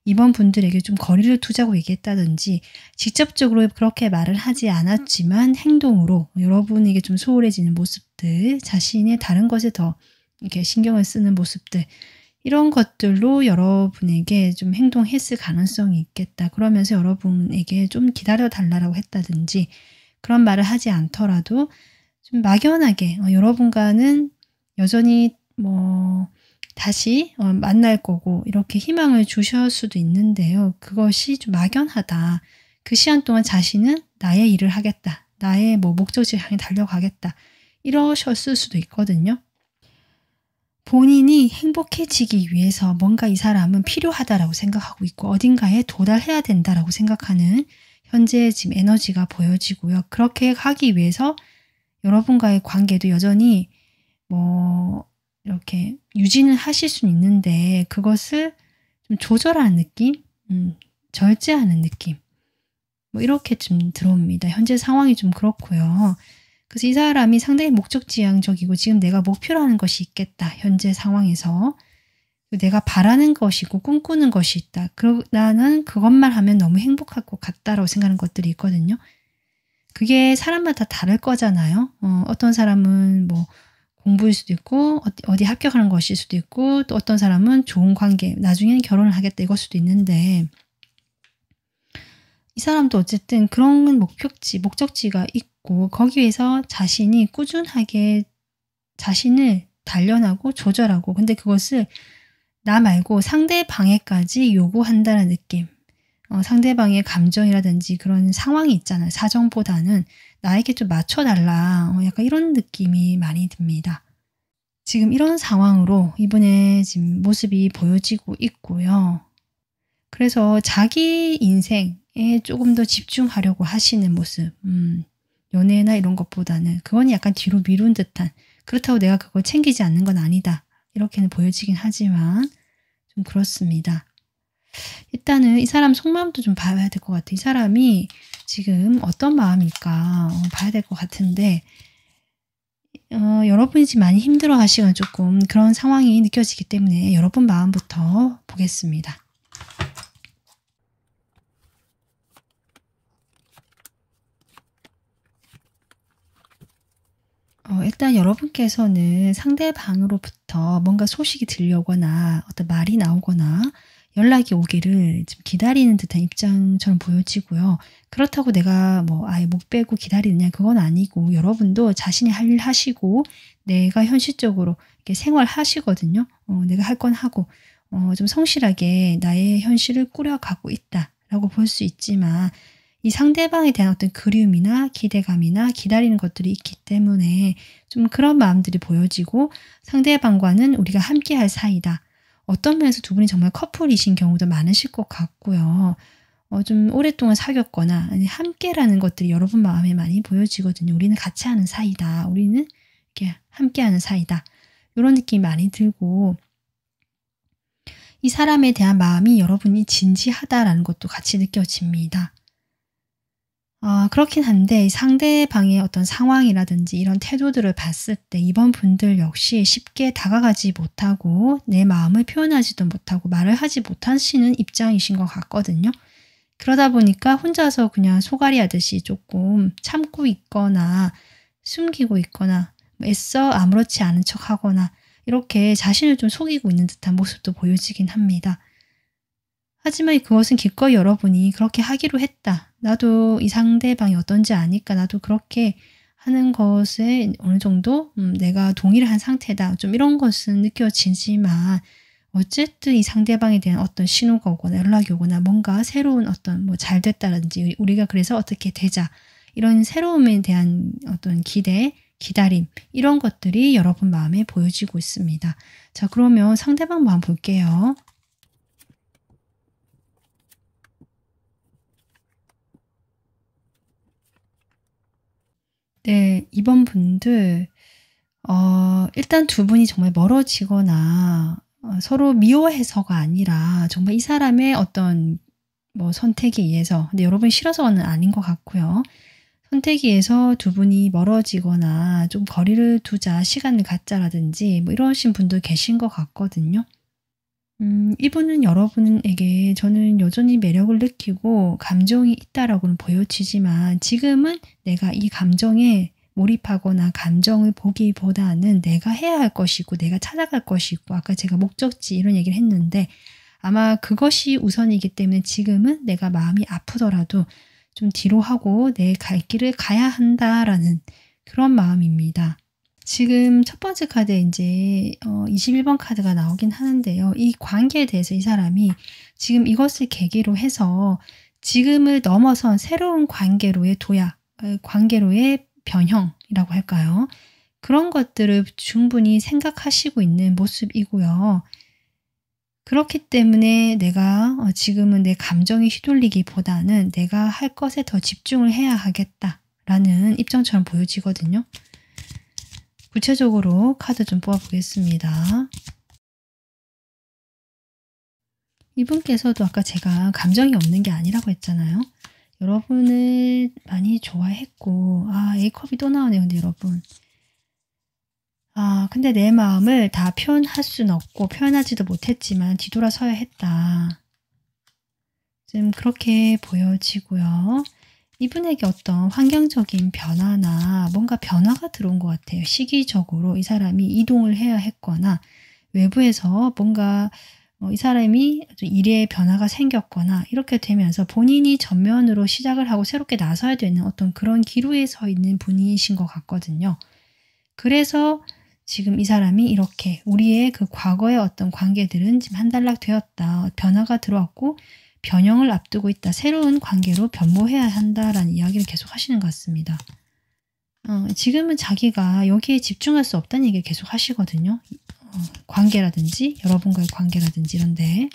S1: 이번 분들에게 좀 거리를 두자고 얘기했다든지 직접적으로 그렇게 말을 하지 않았지만 행동으로 여러분에게 좀 소홀해지는 모습들, 자신의 다른 것에 더 이렇게 신경을 쓰는 모습들 이런 것들로 여러분에게 좀 행동했을 가능성이 있겠다. 그러면서 여러분에게 좀 기다려 달라고 했다든지 그런 말을 하지 않더라도 좀 막연하게 여러분과는 여전히 뭐 다시 만날 거고 이렇게 희망을 주실 수도 있는데요. 그것이 좀 막연하다. 그 시간 동안 자신은 나의 일을 하겠다. 나의 뭐 목적지를 향해 달려가겠다. 이러셨을 수도 있거든요. 본인이 행복해지기 위해서 뭔가 이 사람은 필요하다라고 생각하고 있고 어딘가에 도달해야 된다라고 생각하는 현재 지금 에너지가 보여지고요. 그렇게 하기 위해서 여러분과의 관계도 여전히 뭐 이렇게 유지는 하실 수는 있는데 그것을 좀 조절하는 느낌? 절제하는 느낌. 뭐 이렇게 좀 들어옵니다. 현재 상황이 좀 그렇고요. 그래서 이 사람이 상당히 목적지향적이고 지금 내가 목표로 하는 것이 있겠다. 현재 상황에서. 내가 바라는 것이고 꿈꾸는 것이 있다. 나는 그것만 하면 너무 행복할 것 같다라고 생각하는 것들이 있거든요. 그게 사람마다 다를 거잖아요. 어떤 사람은 뭐 공부일 수도 있고 어디 합격하는 것일 수도 있고 또 어떤 사람은 좋은 관계, 나중에는 결혼을 하겠다 이걸 수도 있는데 이 사람도 어쨌든 그런 목적지가 있고 거기에서 자신이 꾸준하게 자신을 단련하고 조절하고 근데 그것을 나 말고 상대방에까지 요구한다는 느낌. 상대방의 감정이라든지 그런 상황이 있잖아요. 사정보다는 나에게 좀 맞춰달라. 약간 이런 느낌이 많이 듭니다. 지금 이런 상황으로 이분의 지금 모습이 보여지고 있고요. 그래서 자기 인생에 조금 더 집중하려고 하시는 모습. 연애나 이런 것보다는 그건 약간 뒤로 미룬 듯한 그렇다고 내가 그걸 챙기지 않는 건 아니다. 이렇게는 보여지긴 하지만 좀 그렇습니다. 일단은 이 사람 속마음도 좀 봐야 될 것 같아요. 이 사람이 지금 어떤 마음일까 봐야 될 것 같은데 여러분이 지금 많이 힘들어 하시거나 조금 그런 상황이 느껴지기 때문에 여러분 마음부터 보겠습니다. 일단 여러분께서는 상대방으로부터 뭔가 소식이 들려오거나 어떤 말이 나오거나 연락이 오기를 지금 기다리는 듯한 입장처럼 보여지고요. 그렇다고 내가 뭐 아예 목 빼고 기다리느냐 그건 아니고 여러분도 자신이 할 일 하시고 내가 현실적으로 이렇게 생활하시거든요. 내가 할 건 하고 좀 성실하게 나의 현실을 꾸려가고 있다라고 볼 수 있지만 이 상대방에 대한 어떤 그리움이나 기대감이나 기다리는 것들이 있기 때문에 좀 그런 마음들이 보여지고 상대방과는 우리가 함께할 사이다. 어떤 면에서 두 분이 정말 커플이신 경우도 많으실 것 같고요. 좀 오랫동안 사귀었거나 아니 함께라는 것들이 여러분 마음에 많이 보여지거든요. 우리는 같이 하는 사이다. 우리는 이렇게 함께하는 사이다. 이런 느낌이 많이 들고 이 사람에 대한 마음이 여러분이 진지하다라는 것도 같이 느껴집니다. 그렇긴 한데 상대방의 어떤 상황이라든지 이런 태도들을 봤을 때 이번 분들 역시 쉽게 다가가지 못하고 내 마음을 표현하지도 못하고 말을 하지 못하시는 입장이신 것 같거든요. 그러다 보니까 혼자서 그냥 소갈이 하듯이 조금 참고 있거나 숨기고 있거나 애써 아무렇지 않은 척하거나 이렇게 자신을 좀 속이고 있는 듯한 모습도 보여지긴 합니다. 하지만 그것은 기꺼이 여러분이 그렇게 하기로 했다. 나도 이 상대방이 어떤지 아니까 나도 그렇게 하는 것에 어느 정도 내가 동의를 한 상태다. 좀 이런 것은 느껴지지만 어쨌든 이 상대방에 대한 어떤 신호가 오거나 연락이 오거나 뭔가 새로운 어떤 뭐 잘 됐다든지 우리가 그래서 어떻게 되자 이런 새로움에 대한 어떤 기대, 기다림 이런 것들이 여러분 마음에 보여지고 있습니다. 자, 그러면 상대방 마음 볼게요. 네, 이번 분들 일단 두 분이 정말 멀어지거나 서로 미워해서가 아니라 정말 이 사람의 어떤 뭐 선택에 의해서, 근데 여러분이 싫어서는 아닌 것 같고요. 선택에 의해서 두 분이 멀어지거나 좀 거리를 두자, 시간을 갖자라든지 뭐 이러신 분도 계신 것 같거든요. 이분은 여러분에게 저는 여전히 매력을 느끼고 감정이 있다라고는 보여지지만 지금은 내가 이 감정에 몰입하거나 감정을 보기보다는 내가 해야 할 것이 있고 내가 찾아갈 것이 있고 아까 제가 목적지 이런 얘기를 했는데 아마 그것이 우선이기 때문에 지금은 내가 마음이 아프더라도 좀 뒤로 하고 내 갈 길을 가야 한다라는 그런 마음입니다. 지금 첫 번째 카드에 이제 21번 카드가 나오긴 하는데요. 이 관계에 대해서 이 사람이 지금 이것을 계기로 해서 지금을 넘어선 새로운 관계로의 도약, 관계로의 변형이라고 할까요? 그런 것들을 충분히 생각하시고 있는 모습이고요. 그렇기 때문에 내가 지금은 내 감정에 휘둘리기보다는 내가 할 것에 더 집중을 해야 하겠다라는 입장처럼 보여지거든요. 구체적으로 카드 좀 뽑아보겠습니다. 이분께서도 아까 제가 감정이 없는 게 아니라고 했잖아요. 여러분을 많이 좋아했고 A컵이 또 나오네요. 근데 여러분 근데 내 마음을 다 표현할 수는 없고 표현하지도 못했지만 뒤돌아서야 했다. 좀 그렇게 보여지고요. 이분에게 어떤 환경적인 변화나 뭔가 변화가 들어온 것 같아요. 시기적으로 이 사람이 이동을 해야 했거나 외부에서 뭔가 이 사람이 일에 변화가 생겼거나 이렇게 되면서 본인이 전면으로 시작을 하고 새롭게 나서야 되는 어떤 그런 기로에 서 있는 분이신 것 같거든요. 그래서 지금 이 사람이 이렇게 우리의 그 과거의 어떤 관계들은 지금 한단락 되었다. 변화가 들어왔고 변형을 앞두고 있다. 새로운 관계로 변모해야 한다라는 이야기를 계속 하시는 것 같습니다. 지금은 자기가 여기에 집중할 수 없다는 얘기를 계속 하시거든요. 관계라든지 여러분과의 관계라든지 이런데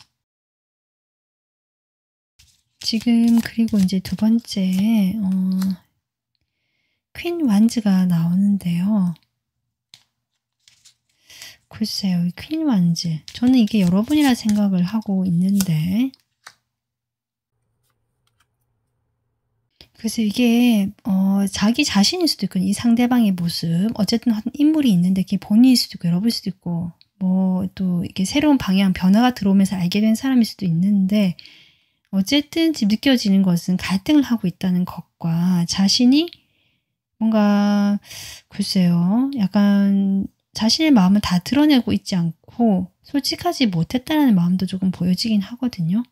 S1: 지금 그리고 이제 두 번째 퀸 완즈가 나오는데요. 글쎄요. 퀸 완즈. 저는 이게 여러분이라 생각을 하고 있는데 그래서 이게 자기 자신일 수도 있고 이 상대방의 모습 어쨌든 한 인물이 있는데 그게 본인일 수도 있고 여러분일 수도 있고 뭐 또 이렇게 새로운 방향 변화가 들어오면서 알게 된 사람일 수도 있는데 어쨌든 지금 느껴지는 것은 갈등을 하고 있다는 것과 자신이 뭔가 글쎄요. 약간 자신의 마음을 다 드러내고 있지 않고 솔직하지 못했다는 마음도 조금 보여지긴 하거든요.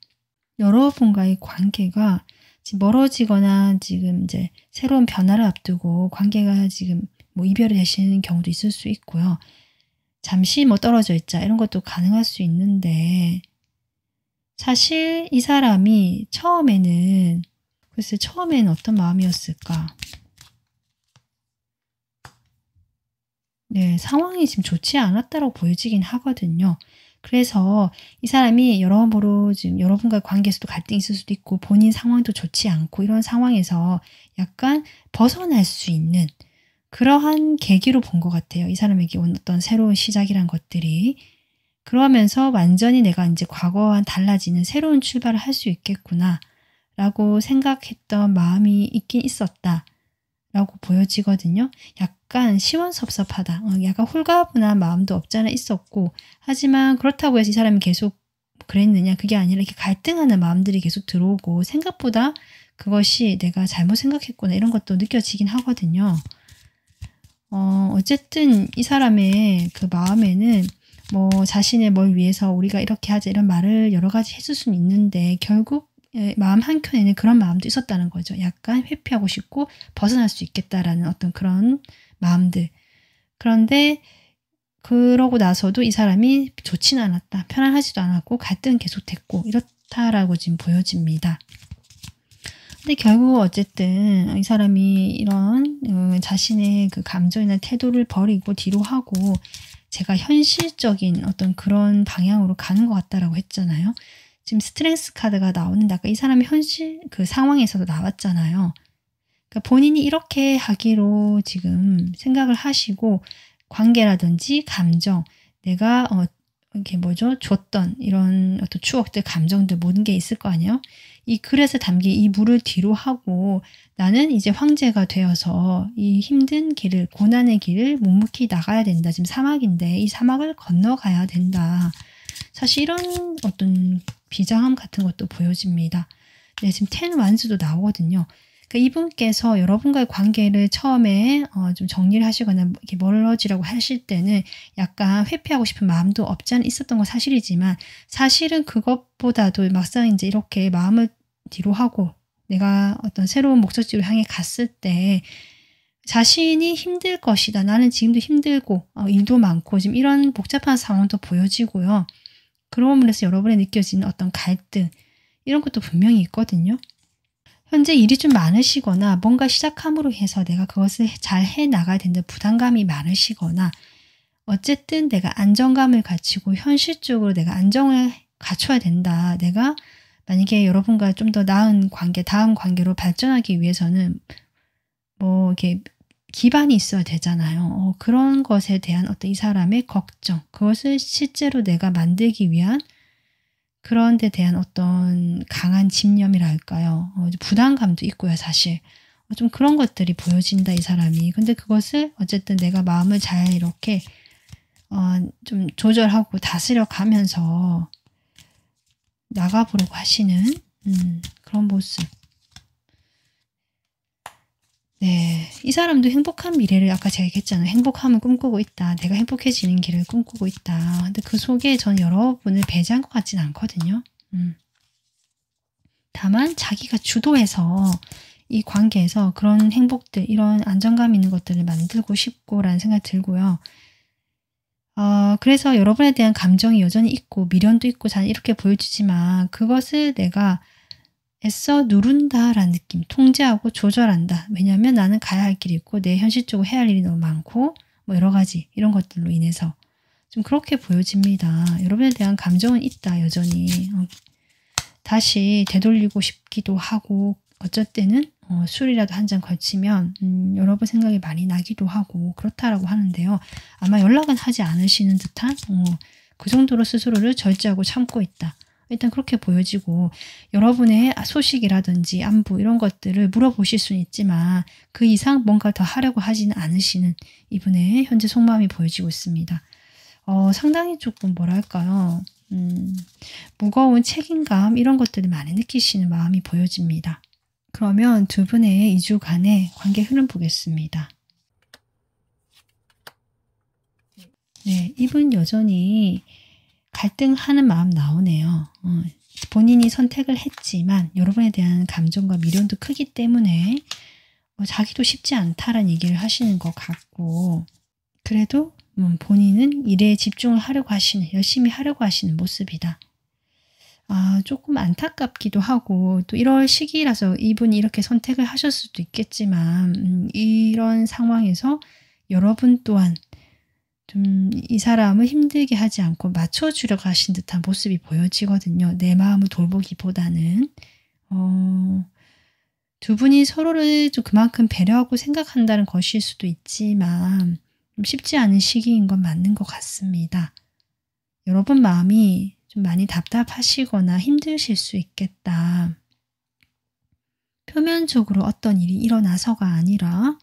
S1: 여러분과의 관계가 지금 멀어지거나 지금 이제 새로운 변화를 앞두고 관계가 지금 뭐 이별이 되시는 경우도 있을 수 있고요. 잠시 뭐 떨어져 있자 이런 것도 가능할 수 있는데 사실 이 사람이 처음에는 글쎄 처음에는 어떤 마음이었을까? 네, 상황이 지금 좋지 않았다고 보여지긴 하거든요. 그래서 이 사람이 여러모로 지금 여러분과의 관계에서도 갈등이 있을 수도 있고 본인 상황도 좋지 않고 이런 상황에서 약간 벗어날 수 있는 그러한 계기로 본 것 같아요. 이 사람에게 온 어떤 새로운 시작이란 것들이. 그러면서 완전히 내가 이제 과거와 달라지는 새로운 출발을 할 수 있겠구나 라고 생각했던 마음이 있긴 있었다. 라고 보여지거든요. 약간 시원섭섭하다. 약간 홀가분한 마음도 없잖아 있었고 하지만 그렇다고 해서 이 사람이 계속 그랬느냐 그게 아니라 이렇게 갈등하는 마음들이 계속 들어오고 생각보다 그것이 내가 잘못 생각했구나 이런 것도 느껴지긴 하거든요. 어쨌든 이 사람의 그 마음에는 뭐 자신의 뭘 위해서 우리가 이렇게 하자 이런 말을 여러 가지 했을 수는 있는데 결국 마음 한켠에는 그런 마음도 있었다는 거죠. 약간 회피하고 싶고 벗어날 수 있겠다라는 어떤 그런 마음들. 그런데 그러고 나서도 이 사람이 좋지는 않았다. 편안하지도 않았고 갈등은 계속됐고 이렇다라고 지금 보여집니다. 근데 결국 어쨌든 이 사람이 이런 자신의 그 감정이나 태도를 버리고 뒤로 하고 제가 현실적인 어떤 그런 방향으로 가는 것 같다라고 했잖아요. 지금 스트렝스 카드가 나오는데 아까 이 사람의 현실 그 상황에서도 나왔잖아요. 그러니까 본인이 이렇게 하기로 지금 생각을 하시고 관계라든지 감정, 내가 이렇게 뭐죠? 줬던 이런 어떤 추억들, 감정들 모든 게 있을 거 아니에요? 이 글에서 담긴 이 물을 뒤로 하고 나는 이제 황제가 되어서 이 힘든 길을, 고난의 길을 묵묵히 나가야 된다. 지금 사막인데 이 사막을 건너가야 된다. 사실 이런 어떤 비장함 같은 것도 보여집니다. 네, 지금 텐 완수도 나오거든요. 그러니까 이분께서 여러분과의 관계를 처음에 좀 정리를 하시거나 이렇게 멀어지라고 하실 때는 약간 회피하고 싶은 마음도 없지 않아 있었던 건 사실이지만 사실은 그것보다도 막상 이제 이렇게 마음을 뒤로 하고 내가 어떤 새로운 목적지로 향해 갔을 때 자신이 힘들 것이다. 나는 지금도 힘들고 일도 많고 지금 이런 복잡한 상황도 보여지고요. 그러므로 해서 여러분에 느껴지는 어떤 갈등 이런 것도 분명히 있거든요. 현재 일이 좀 많으시거나 뭔가 시작함으로 해서 내가 그것을 잘 해나가야 된다 부담감이 많으시거나 어쨌든 내가 안정감을 갖추고 현실적으로 내가 안정을 갖춰야 된다. 내가 만약에 여러분과 좀 더 나은 관계, 다음 관계로 발전하기 위해서는 뭐 이렇게 기반이 있어야 되잖아요. 그런 것에 대한 어떤 이 사람의 걱정, 그것을 실제로 내가 만들기 위한 그런 데 대한 어떤 강한 집념이랄까요. 부담감도 있고요, 사실. 좀 그런 것들이 보여진다, 이 사람이. 근데 그것을 어쨌든 내가 마음을 잘 이렇게 좀 조절하고 다스려 가면서 나가보려고 하시는 그런 모습. 네, 이 사람도 행복한 미래를 아까 제가 얘기했잖아요. 행복함을 꿈꾸고 있다. 내가 행복해지는 길을 꿈꾸고 있다. 근데 그 속에 전 여러분을 배제한 것 같진 않거든요. 다만 자기가 주도해서 이 관계에서 그런 행복들, 이런 안정감 있는 것들을 만들고 싶고라는 생각이 들고요. 그래서 여러분에 대한 감정이 여전히 있고 미련도 있고 잘 이렇게 보여지지만 그것을 내가 애써 누른다라는 느낌, 통제하고 조절한다. 왜냐하면 나는 가야 할 길이 있고 내 현실적으로 해야 할 일이 너무 많고 뭐 여러 가지 이런 것들로 인해서 좀 그렇게 보여집니다. 여러분에 대한 감정은 있다 여전히. 다시 되돌리고 싶기도 하고 어쩔 때는 술이라도 한 잔 걸치면 여러분 생각이 많이 나기도 하고 그렇다라고 하는데요. 아마 연락은 하지 않으시는 듯한 그 정도로 스스로를 절제하고 참고 있다. 일단 그렇게 보여지고 여러분의 소식이라든지 안부 이런 것들을 물어보실 수는 있지만 그 이상 뭔가 더 하려고 하지는 않으시는 이분의 현재 속마음이 보여지고 있습니다. 상당히 조금 뭐랄까요. 무거운 책임감 이런 것들을 많이 느끼시는 마음이 보여집니다. 그러면 두 분의 2주간의 관계 흐름 보겠습니다. 네, 이분 여전히 갈등하는 마음 나오네요. 본인이 선택을 했지만 여러분에 대한 감정과 미련도 크기 때문에 자기도 쉽지 않다라는 얘기를 하시는 것 같고 그래도 본인은 일에 집중을 하려고 하시는, 열심히 하려고 하시는 모습이다. 조금 안타깝기도 하고 또 이럴 시기라서 이분이 이렇게 선택을 하셨을 수도 있겠지만 이런 상황에서 여러분 또한 좀 이 사람을 힘들게 하지 않고 맞춰주려고 하신 듯한 모습이 보여지거든요. 내 마음을 돌보기보다는 두 분이 서로를 좀 그만큼 배려하고 생각한다는 것일 수도 있지만 좀 쉽지 않은 시기인 건 맞는 것 같습니다. 여러분 마음이 좀 많이 답답하시거나 힘드실 수 있겠다. 표면적으로 어떤 일이 일어나서가 아니라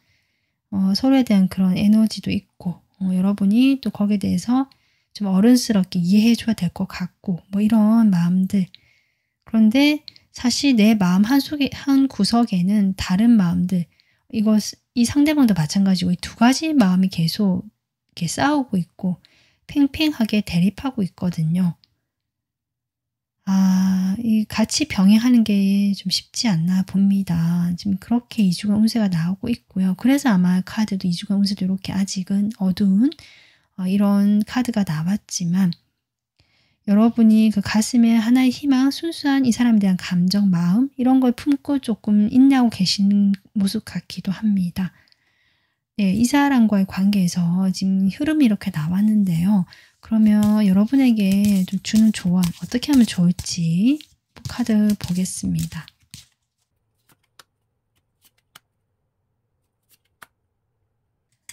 S1: 서로에 대한 그런 에너지도 있고 여러분이 또 거기에 대해서 좀 어른스럽게 이해해 줘야 될 것 같고 뭐 이런 마음들. 그런데 사실 내 마음 한 구석에는 다른 마음들 이 상대방도 마찬가지고 이 두 가지 마음이 계속 이렇게 싸우고 있고 팽팽하게 대립하고 있거든요. 이 같이 병행하는 게 좀 쉽지 않나 봅니다. 지금 그렇게 2주간 운세가 나오고 있고요. 그래서 아마 카드도 2주간 운세도 이렇게 아직은 어두운 이런 카드가 나왔지만 여러분이 그 가슴에 하나의 희망, 순수한 이 사람에 대한 감정, 마음 이런 걸 품고 조금 인내하고 계신 모습 같기도 합니다. 네, 이 사람과의 관계에서 지금 흐름이 이렇게 나왔는데요. 그러면 여러분에게 좀 주는 조언 어떻게 하면 좋을지 카드 보겠습니다.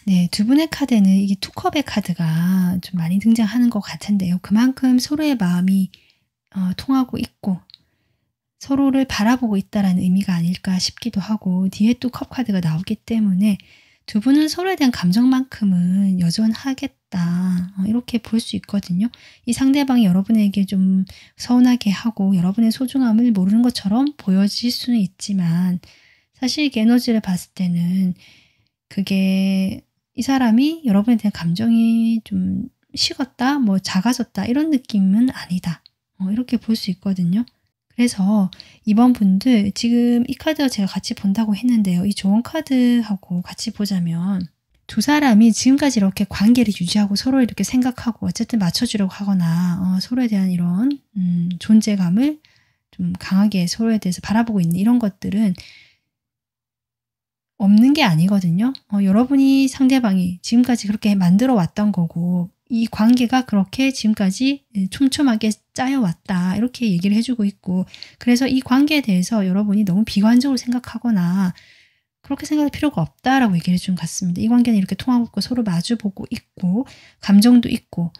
S1: 네, 두 분의 카드는 이게 투컵의 카드가 좀 많이 등장하는 것 같은데요. 그만큼 서로의 마음이 통하고 있고 서로를 바라보고 있다라는 의미가 아닐까 싶기도 하고 뒤에 또 컵 카드가 나오기 때문에 두 분은 서로에 대한 감정만큼은 여전하겠다 이렇게 볼 수 있거든요. 이 상대방이 여러분에게 좀 서운하게 하고 여러분의 소중함을 모르는 것처럼 보여질 수는 있지만 사실 이게 에너지를 봤을 때는 그게 이 사람이 여러분에 대한 감정이 좀 식었다, 뭐 작아졌다 이런 느낌은 아니다. 이렇게 볼 수 있거든요. 그래서 이번 분들 지금 이 카드가 제가 같이 본다고 했는데요. 이 조언 카드하고 같이 보자면 두 사람이 지금까지 이렇게 관계를 유지하고 서로 이렇게 생각하고 어쨌든 맞춰주려고 하거나 서로에 대한 이런 존재감을 좀 강하게 서로에 대해서 바라보고 있는 이런 것들은 없는 게 아니거든요. 여러분이 상대방이 지금까지 그렇게 만들어 왔던 거고 이 관계가 그렇게 지금까지 촘촘하게 짜여왔다 이렇게 얘기를 해주고 있고 그래서 이 관계에 대해서 여러분이 너무 비관적으로 생각하거나 그렇게 생각할 필요가 없다라고 얘기를 해준 것 같습니다. 이 관계는 이렇게 통하고 있고 서로 마주보고 있고 감정도 있고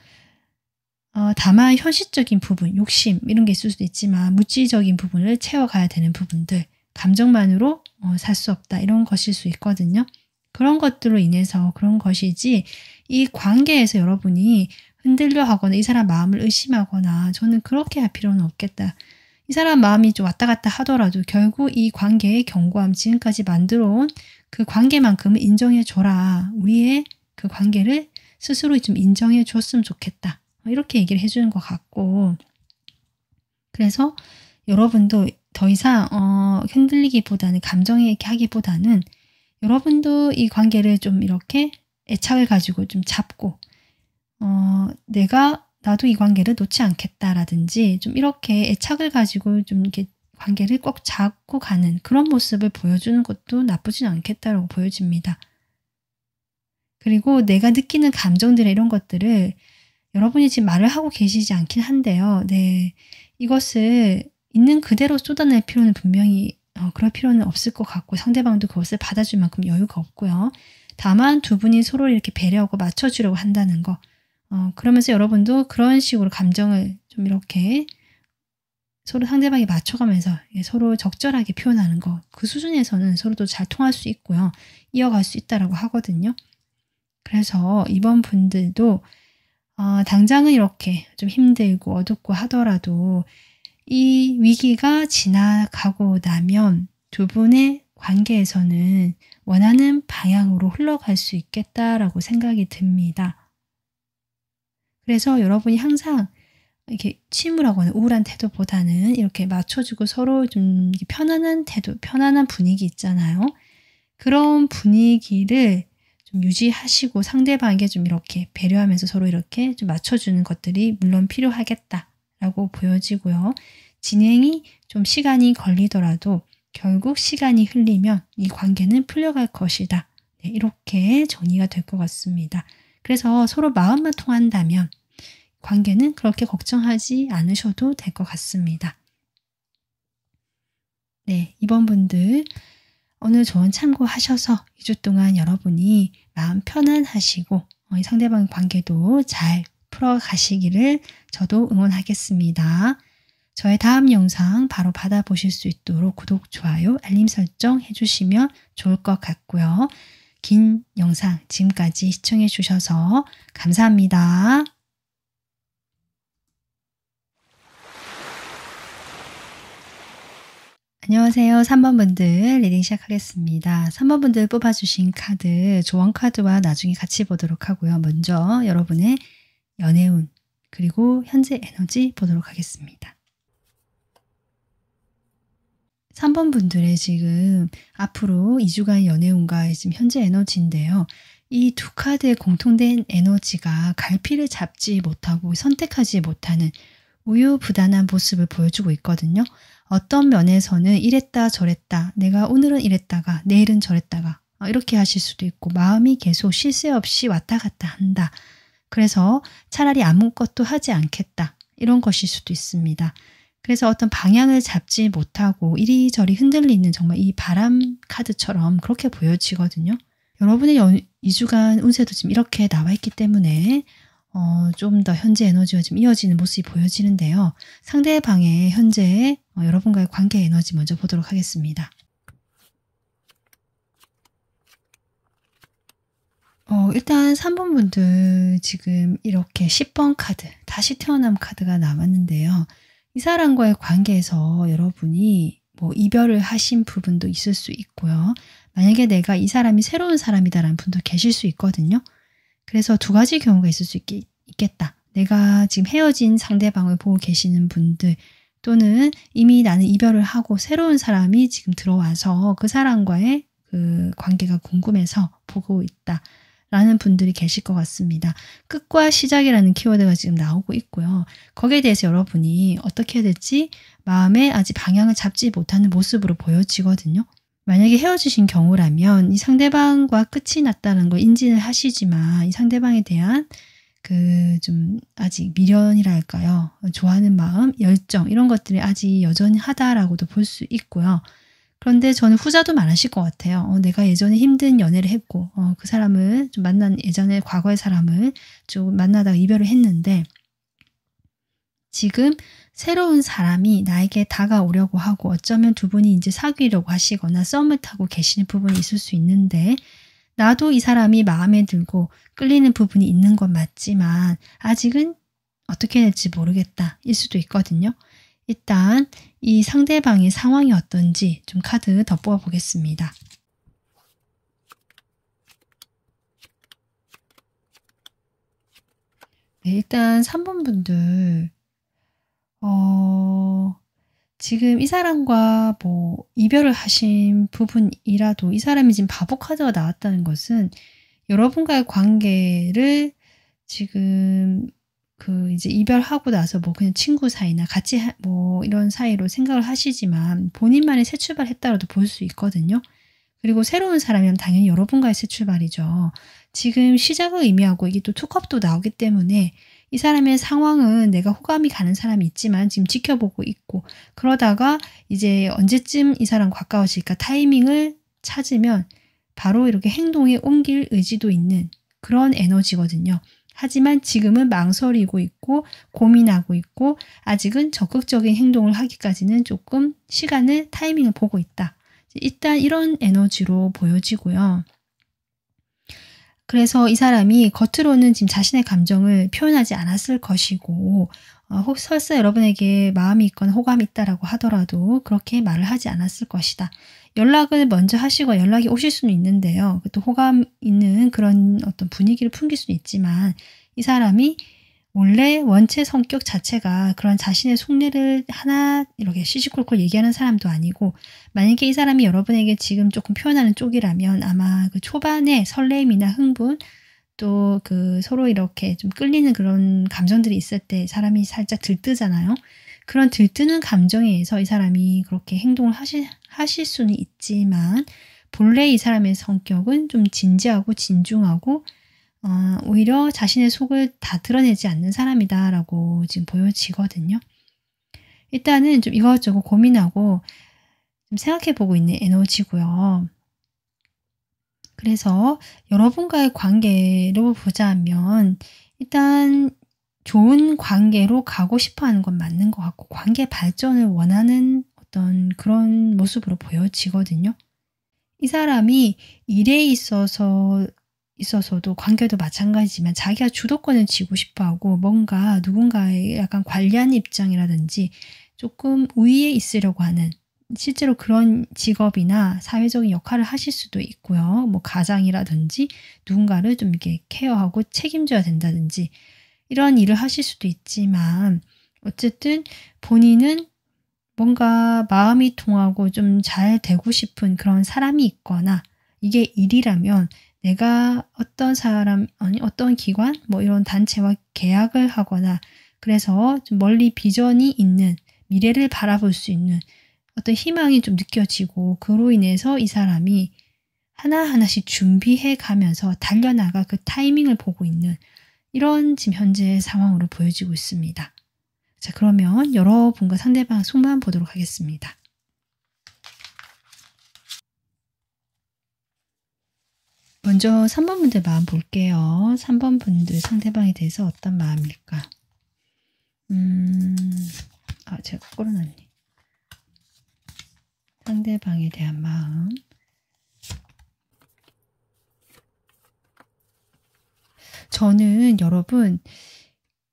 S1: 다만 현실적인 부분, 욕심 이런 게 있을 수도 있지만 물질적인 부분을 채워가야 되는 부분들 감정만으로 살 수 없다 이런 것일 수 있거든요. 그런 것들로 인해서 그런 것이지 이 관계에서 여러분이 흔들려 하거나 이 사람 마음을 의심하거나 저는 그렇게 할 필요는 없겠다. 이 사람 마음이 좀 왔다 갔다 하더라도 결국 이 관계의 견고함 지금까지 만들어온 그 관계만큼은 인정해 줘라. 우리의 그 관계를 스스로 좀 인정해 줬으면 좋겠다. 이렇게 얘기를 해주는 것 같고 그래서 여러분도 더 이상 흔들리기보다는 감정에 하기보다는 여러분도 이 관계를 좀 이렇게 애착을 가지고 좀 잡고 나도 이 관계를 놓지 않겠다라든지 좀 이렇게 애착을 가지고 좀 이렇게 관계를 꼭 잡고 가는 그런 모습을 보여주는 것도 나쁘진 않겠다라고 보여집니다. 그리고 내가 느끼는 감정들의 이런 것들을 여러분이 지금 말을 하고 계시지 않긴 한데요. 네, 이것을 있는 그대로 쏟아낼 필요는 분명히 그럴 필요는 없을 것 같고 상대방도 그것을 받아줄 만큼 여유가 없고요. 다만 두 분이 서로를 이렇게 배려하고 맞춰주려고 한다는 거 그러면서 여러분도 그런 식으로 감정을 좀 이렇게 서로 상대방에 맞춰가면서 서로 적절하게 표현하는 거 그 수준에서는 서로도 잘 통할 수 있고요. 이어갈 수 있다라고 하거든요. 그래서 이번 분들도 당장은 이렇게 좀 힘들고 어둡고 하더라도 이 위기가 지나가고 나면 두 분의 관계에서는 원하는 방향으로 흘러갈 수 있겠다라고 생각이 듭니다. 그래서 여러분이 항상 이렇게 침울하거나 우울한 태도보다는 이렇게 맞춰주고 서로 좀 편안한 태도, 편안한 분위기 있잖아요. 그런 분위기를 좀 유지하시고 상대방에게 좀 이렇게 배려하면서 서로 이렇게 좀 맞춰주는 것들이 물론 필요하겠다라고 보여지고요. 진행이 좀 시간이 걸리더라도 결국 시간이 흘리면 이 관계는 풀려갈 것이다. 네, 이렇게 정리가 될 것 같습니다. 그래서 서로 마음만 통한다면 관계는 그렇게 걱정하지 않으셔도 될 것 같습니다. 네, 이번 분들 오늘 조언 참고하셔서 2주 동안 여러분이 마음 편안하시고 상대방 관계도 잘 풀어가시기를 저도 응원하겠습니다. 저의 다음 영상 바로 받아보실 수 있도록 구독, 좋아요, 알림 설정 해주시면 좋을 것 같고요. 긴 영상 지금까지 시청해 주셔서 감사합니다. 안녕하세요. 3번 분들 리딩 시작하겠습니다. 3번 분들 뽑아주신 카드, 조언 카드와 나중에 같이 보도록 하고요. 먼저 여러분의 연애운 그리고 현재 에너지 보도록 하겠습니다. 3번 분들의 지금 앞으로 2주간 연애운과 지금 현재 에너지인데요. 이 두 카드의 공통된 에너지가 갈피를 잡지 못하고 선택하지 못하는 우유부단한 모습을 보여주고 있거든요. 어떤 면에서는 이랬다 저랬다, 내가 오늘은 이랬다가 내일은 저랬다가 이렇게 하실 수도 있고, 마음이 계속 쉴 새 없이 왔다 갔다 한다. 그래서 차라리 아무것도 하지 않겠다, 이런 것일 수도 있습니다. 그래서 어떤 방향을 잡지 못하고 이리저리 흔들리는, 정말 이 바람 카드처럼 그렇게 보여지거든요. 여러분의 2주간 운세도 지금 이렇게 나와 있기 때문에 좀 더 현재 에너지가 지금 이어지는 모습이 보여지는데요. 상대방의 현재 여러분과의 관계 에너지 먼저 보도록 하겠습니다. 일단 3번 분들 지금 이렇게 10번 카드, 다시 태어남 카드가 나왔는데요. 이 사람과의 관계에서 여러분이 뭐 이별을 하신 부분도 있을 수 있고요. 만약에 내가 이 사람이 새로운 사람이다라는 분도 계실 수 있거든요. 그래서 두 가지 경우가 있을 수 있겠다. 내가 지금 헤어진 상대방을 보고 계시는 분들, 또는 이미 나는 이별을 하고 새로운 사람이 지금 들어와서 그 사람과의 그 관계가 궁금해서 보고 있다 라는 분들이 계실 것 같습니다. 끝과 시작이라는 키워드가 지금 나오고 있고요. 거기에 대해서 여러분이 어떻게 해야 될지 마음에 아직 방향을 잡지 못하는 모습으로 보여지거든요. 만약에 헤어지신 경우라면 이 상대방과 끝이 났다는 걸 인지를 하시지만, 이 상대방에 대한 그 좀 아직 미련이라 할까요? 좋아하는 마음, 열정, 이런 것들이 아직 여전하다라고도 볼 수 있고요. 그런데 저는 후자도 많으실 것 같아요. 내가 예전에 힘든 연애를 했고, 그 사람을 좀 예전에 과거의 사람을 좀 만나다가 이별을 했는데, 지금 새로운 사람이 나에게 다가오려고 하고, 어쩌면 두 분이 이제 사귀려고 하시거나 썸을 타고 계시는 부분이 있을 수 있는데, 나도 이 사람이 마음에 들고 끌리는 부분이 있는 건 맞지만 아직은 어떻게 해야 될지 모르겠다 일 수도 있거든요. 일단 이 상대방의 상황이 어떤지 좀 카드 더 뽑아 보겠습니다. 네, 일단 3번 분들 지금 이 사람과 뭐 이별을 하신 부분이라도 이 사람이 지금 바보 카드가 나왔다는 것은 여러분과의 관계를 지금 그 이제 이별하고 나서 뭐 그냥 친구 사이나 같이 뭐 이런 사이로 생각을 하시지만 본인만의 새 출발했다라도 볼 수 있거든요. 그리고 새로운 사람이면 당연히 여러분과의 새 출발이죠. 지금 시작을 의미하고 이게 또 투컵도 나오기 때문에 이 사람의 상황은 내가 호감이 가는 사람이 있지만 지금 지켜보고 있고, 그러다가 이제 언제쯤 이 사람 가까워질까 타이밍을 찾으면 바로 이렇게 행동에 옮길 의지도 있는 그런 에너지거든요. 하지만 지금은 망설이고 있고 고민하고 있고 아직은 적극적인 행동을 하기까지는 조금 시간을, 타이밍을 보고 있다. 일단 이런 에너지로 보여지고요. 그래서 이 사람이 겉으로는 지금 자신의 감정을 표현하지 않았을 것이고, 설사 여러분에게 마음이 있거나 호감이 있다라고 하더라도 그렇게 말을 하지 않았을 것이다. 연락을 먼저 하시고 연락이 오실 수는 있는데요. 또 호감 있는 그런 어떤 분위기를 풍길 수는 있지만, 이 사람이 원래 원체 성격 자체가 그런 자신의 속내를 하나 이렇게 시시콜콜 얘기하는 사람도 아니고, 만약에 이 사람이 여러분에게 지금 조금 표현하는 쪽이라면 아마 그 초반에 설렘이나 흥분, 또 그 서로 이렇게 좀 끌리는 그런 감정들이 있을 때 사람이 살짝 들뜨잖아요. 그런 들뜨는 감정에 의해서 이 사람이 그렇게 행동을 하실 수는 있지만, 본래 이 사람의 성격은 좀 진지하고 진중하고 오히려 자신의 속을 다 드러내지 않는 사람이다라고 지금 보여지거든요. 일단은 좀 이것저것 고민하고 좀 생각해보고 있는 에너지고요. 그래서 여러분과의 관계로 보자면 일단 좋은 관계로 가고 싶어 하는 건 맞는 것 같고, 관계 발전을 원하는 어떤 그런 모습으로 보여지거든요. 이 사람이 일에 있어서도 관계도 마찬가지지만 자기가 주도권을 쥐고 싶어 하고 뭔가 누군가의 약간 관리하는 입장이라든지 조금 우위에 있으려고 하는, 실제로 그런 직업이나 사회적인 역할을 하실 수도 있고요. 뭐 가장이라든지 누군가를 좀 이렇게 케어하고 책임져야 된다든지 이런 일을 하실 수도 있지만, 어쨌든 본인은 뭔가 마음이 통하고 좀 잘 되고 싶은 그런 사람이 있거나, 이게 일이라면 내가 어떤 사람, 아니 어떤 기관, 뭐 이런 단체와 계약을 하거나 그래서 좀 멀리 비전이 있는, 미래를 바라볼 수 있는 어떤 희망이 좀 느껴지고, 그로 인해서 이 사람이 하나하나씩 준비해 가면서 달려나가 그 타이밍을 보고 있는 이런 지금 현재 상황으로 보여지고 있습니다. 자, 그러면 여러분과 상대방 속마음 보도록 하겠습니다. 먼저 3번 분들 마음 볼게요. 3번 분들 상대방에 대해서 어떤 마음일까? 제가 끌어놨네. 상대방에 대한 마음. 저는 여러분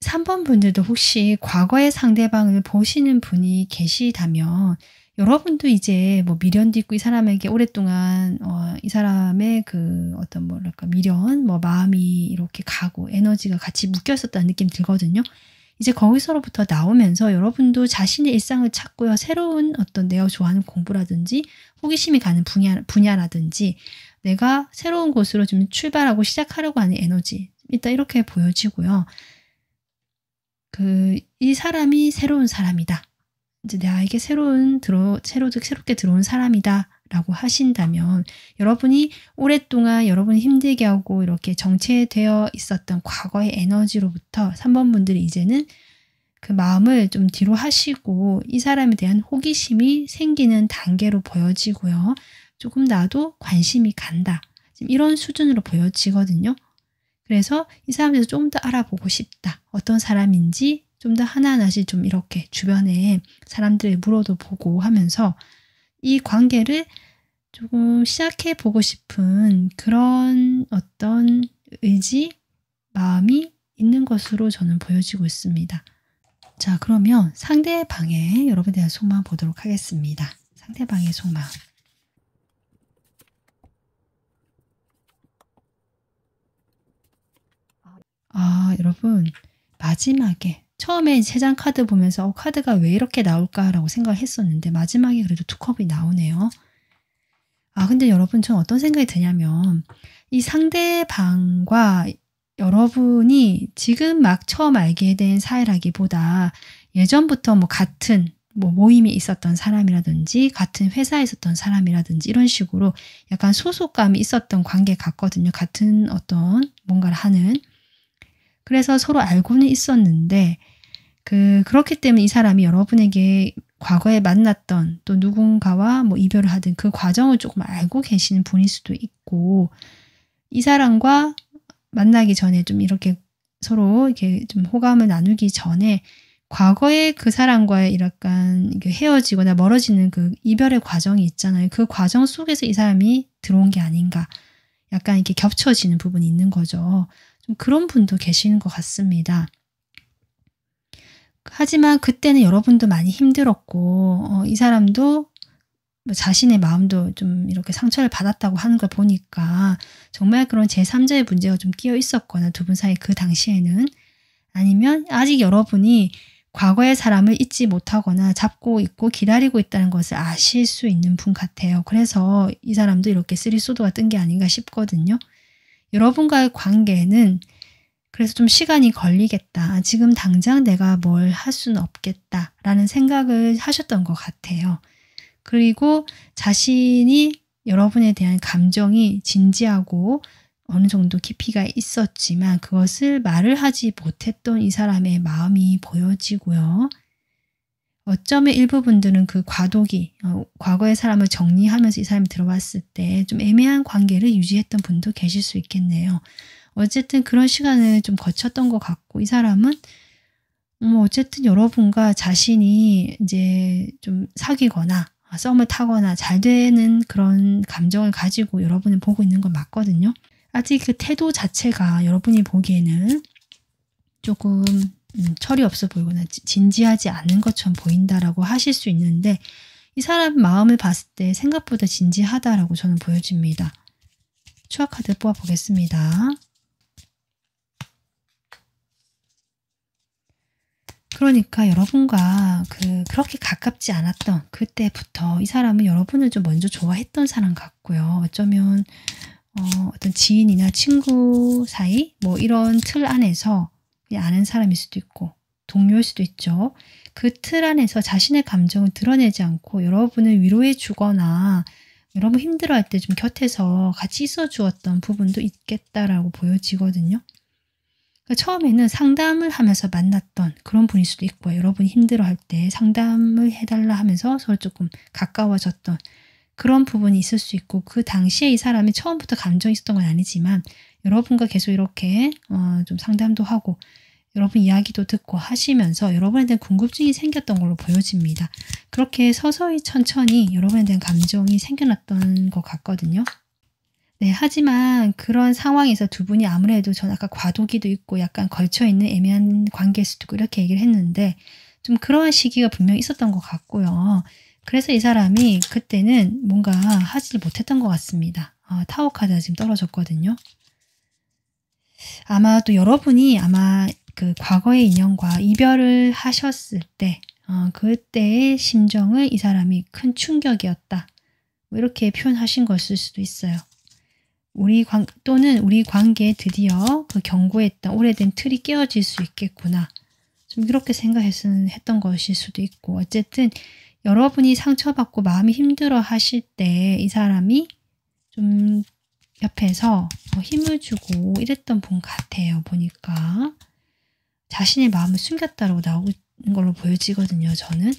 S1: 3번 분들도 혹시 과거의 상대방을 보시는 분이 계시다면 여러분도 이제 뭐 미련도 있고 이 사람에게 오랫동안 이 사람의 그 어떤 뭐랄까 미련, 뭐 마음이 이렇게 가고 에너지가 같이 묶여 있었다는 느낌 들거든요. 이제 거기서로부터 나오면서 여러분도 자신의 일상을 찾고요. 새로운 어떤 내가 좋아하는 공부라든지 호기심이 가는 분야라든지 내가 새로운 곳으로 좀 출발하고 시작하려고 하는 에너지. 일단 이렇게 보여지고요. 이 사람이 새로운 사람이다. 이제 나에게 새롭게 들어온 사람이다. 라고 하신다면 여러분이 오랫동안 여러분이 힘들게 하고 이렇게 정체되어 있었던 과거의 에너지로부터 3번 분들이 이제는 그 마음을 좀 뒤로 하시고 이 사람에 대한 호기심이 생기는 단계로 보여지고요. 조금 나도 관심이 간다. 지금 이런 수준으로 보여지거든요. 그래서 이 사람에 대해서 좀 더 알아보고 싶다. 어떤 사람인지 좀 더 하나하나씩 좀 이렇게 주변에 사람들을 물어도 보고 하면서 이 관계를 조금 시작해 보고 싶은 그런 어떤 의지, 마음이 있는 것으로 저는 보여지고 있습니다. 자, 그러면 상대방의 여러분에 대한 속마음 보도록 하겠습니다. 상대방의 속마음. 여러분 마지막에 처음에 3장 카드 보면서 카드가 왜 이렇게 나올까라고 생각을 했었는데 마지막에 그래도 2컵이 나오네요. 근데 여러분 전 어떤 생각이 드냐면 이 상대방과 여러분이 지금 막 처음 알게 된 사이라기보다 예전부터 뭐 같은 모임이 있었던 사람이라든지 같은 회사에 있었던 사람이라든지 이런 식으로 약간 소속감이 있었던 관계 같거든요. 같은 어떤 뭔가를 하는. 그래서 서로 알고는 있었는데 그렇기 때문에 이 사람이 여러분에게 과거에 만났던 또 누군가와 뭐 이별을 하든 그 과정을 조금 알고 계시는 분일 수도 있고 이 사람과 만나기 전에 좀 이렇게 서로 이렇게 좀 호감을 나누기 전에 과거에 그 사람과의 약간 헤어지거나 멀어지는 그 이별의 과정이 있잖아요. 그 과정 속에서 이 사람이 들어온 게 아닌가. 약간 이렇게 겹쳐지는 부분이 있는 거죠. 좀 그런 분도 계시는 것 같습니다. 하지만 그때는 여러분도 많이 힘들었고 이 사람도 자신의 마음도 좀 이렇게 상처를 받았다고 하는 걸 보니까 정말 그런 제3자의 문제가 좀 끼어 있었거나 두 분 사이 그 당시에는 아니면 아직 여러분이 과거의 사람을 잊지 못하거나 잡고 있고 기다리고 있다는 것을 아실 수 있는 분 같아요. 그래서 이 사람도 이렇게 쓰리소드가 뜬 게 아닌가 싶거든요. 여러분과의 관계는 그래서 좀 시간이 걸리겠다. 지금 당장 내가 뭘 할 수는 없겠다라는 생각을 하셨던 것 같아요. 그리고 자신이 여러분에 대한 감정이 진지하고 어느 정도 깊이가 있었지만 그것을 말을 하지 못했던 이 사람의 마음이 보여지고요. 어쩌면 일부분들은 그 과거의 사람을 정리하면서 이 사람이 들어왔을 때 좀 애매한 관계를 유지했던 분도 계실 수 있겠네요. 어쨌든 그런 시간을 좀 거쳤던 것 같고 이 사람은 어쨌든 여러분과 자신이 이제 좀 사귀거나 썸을 타거나 잘 되는 그런 감정을 가지고 여러분을 보고 있는 건 맞거든요. 아직 그 태도 자체가 여러분이 보기에는 조금 철이 없어 보이거나 진지하지 않은 것처럼 보인다라고 하실 수 있는데 이 사람 마음을 봤을 때 생각보다 진지하다라고 저는 보여집니다. 추억 카드 뽑아보겠습니다. 그러니까 여러분과 그렇게 가깝지 않았던 그때부터 이 사람은 여러분을 좀 먼저 좋아했던 사람 같고요. 어쩌면 어떤 지인이나 친구 사이 뭐 이런 틀 안에서 그냥 아는 사람일 수도 있고 동료일 수도 있죠. 그 틀 안에서 자신의 감정을 드러내지 않고 여러분을 위로해 주거나 여러분 힘들어할 때 좀 곁에서 같이 있어 주었던 부분도 있겠다라고 보여지거든요. 그러니까 처음에는 상담을 하면서 만났던 그런 분일 수도 있고요. 여러분이 힘들어할 때 상담을 해달라 하면서 서로 조금 가까워졌던 그런 부분이 있을 수 있고, 그 당시에 이 사람이 처음부터 감정이 있었던 건 아니지만 여러분과 계속 이렇게 좀 상담도 하고 여러분 이야기도 듣고 하시면서 여러분에 대한 궁금증이 생겼던 걸로 보여집니다. 그렇게 서서히 천천히 여러분에 대한 감정이 생겨났던 것 같거든요. 네, 하지만 그런 상황에서 두 분이 아무래도 전 아까 과도기도 있고 약간 걸쳐있는 애매한 관계일 수도 있고 이렇게 얘기를 했는데 좀 그러한 시기가 분명히 있었던 것 같고요. 그래서 이 사람이 그때는 뭔가 하지를 못했던 것 같습니다. 타워 카드가 지금 떨어졌거든요. 아마 또 여러분이 아마 그 과거의 인연과 이별을 하셨을 때 그때의 심정을 이 사람이 큰 충격이었다, 뭐 이렇게 표현하신 것일 수도 있어요. 또는 우리 관계에 드디어 그 경고했던 오래된 틀이 깨어질 수 있겠구나, 좀 이렇게 생각했던 것일 수도 있고, 어쨌든 여러분이 상처받고 마음이 힘들어 하실 때 이 사람이 좀 옆에서 힘을 주고 이랬던 분 같아요. 보니까 자신의 마음을 숨겼다라고 나오는 걸로 보여지거든요. 저는.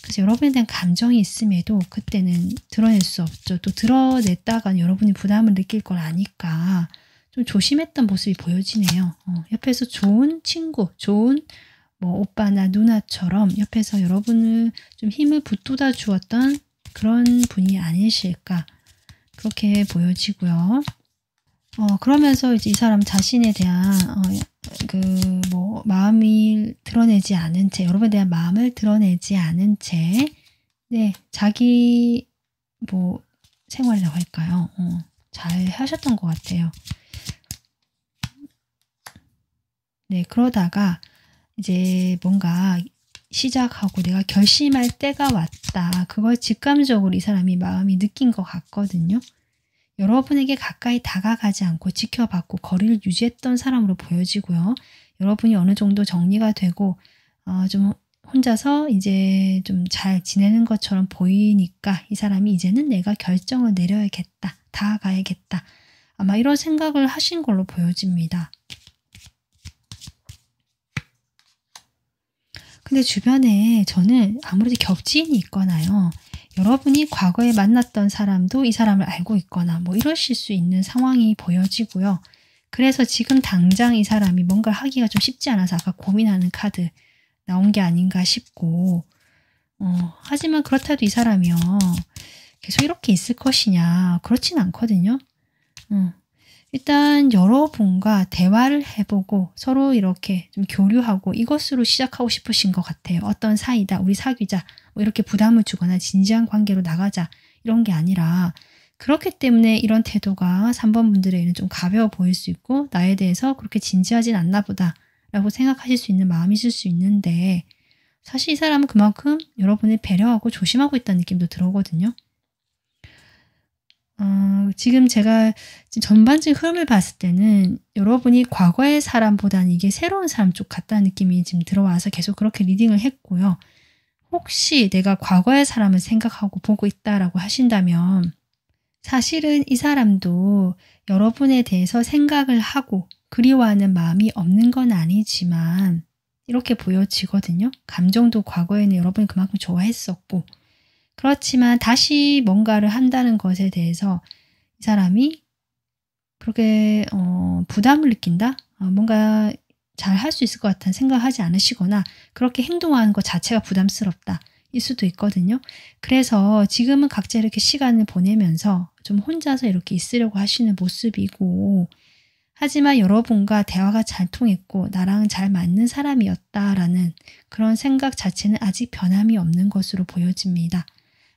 S1: 그래서 여러분에 대한 감정이 있음에도 그때는 드러낼 수 없죠. 또 드러냈다가 여러분이 부담을 느낄 걸 아니까 좀 조심했던 모습이 보여지네요. 옆에서 좋은 친구, 좋은 뭐 오빠나 누나처럼 옆에서 여러분을 좀 힘을 붙돋아 주었던 그런 분이 아니실까, 그렇게 보여지고요. 그러면서 이제 이 사람 자신에 대한 마음이 드러내지 않은 채, 여러분에 대한 마음을 드러내지 않은 채, 네, 자기 생활이라고 할까요? 잘 하셨던 것 같아요. 네, 그러다가 이제 뭔가 시작하고 내가 결심할 때가 왔다, 그걸 직감적으로 이 사람이 마음이 느낀 것 같거든요. 여러분에게 가까이 다가가지 않고 지켜봤고 거리를 유지했던 사람으로 보여지고요. 여러분이 어느 정도 정리가 되고 좀 혼자서 이제 좀 잘 지내는 것처럼 보이니까 이 사람이 이제는 내가 결정을 내려야겠다, 다가가야겠다, 아마 이런 생각을 하신 걸로 보여집니다. 근데 주변에 저는 아무래도 겹지인이 있거나요, 여러분이 과거에 만났던 사람도 이 사람을 알고 있거나 뭐 이러실 수 있는 상황이 보여지고요. 그래서 지금 당장 이 사람이 뭔가 하기가 좀 쉽지 않아서 아까 고민하는 카드 나온 게 아닌가 싶고, 하지만 그렇다고 이 사람이요 계속 이렇게 있을 것이냐, 그렇진 않거든요. 일단 여러분과 대화를 해보고 서로 이렇게 좀 교류하고 이것으로 시작하고 싶으신 것 같아요. 어떤 사이다, 우리 사귀자, 뭐 이렇게 부담을 주거나 진지한 관계로 나가자, 이런 게 아니라, 그렇기 때문에 이런 태도가 3번 분들에게는 좀 가벼워 보일 수 있고 나에 대해서 그렇게 진지하진 않나 보다 라고 생각하실 수 있는 마음이실 수 있는데, 사실 이 사람은 그만큼 여러분을 배려하고 조심하고 있다는 느낌도 들어오거든요. 지금 제가 전반적인 흐름을 봤을 때는 여러분이 과거의 사람보다는 이게 새로운 사람 쪽 같다는 느낌이 지금 들어와서 계속 그렇게 리딩을 했고요. 혹시 내가 과거의 사람을 생각하고 보고 있다라고 하신다면 사실은 이 사람도 여러분에 대해서 생각을 하고 그리워하는 마음이 없는 건 아니지만 이렇게 보여지거든요. 감정도 과거에는 여러분이 그만큼 좋아했었고, 그렇지만 다시 뭔가를 한다는 것에 대해서 이 사람이 그렇게 부담을 느낀다? 뭔가 잘 할 수 있을 것 같다는 생각을 하지 않으시거나 그렇게 행동하는 것 자체가 부담스럽다 일 수도 있거든요. 그래서 지금은 각자 이렇게 시간을 보내면서 좀 혼자서 이렇게 있으려고 하시는 모습이고, 하지만 여러분과 대화가 잘 통했고 나랑 잘 맞는 사람이었다라는 그런 생각 자체는 아직 변함이 없는 것으로 보여집니다.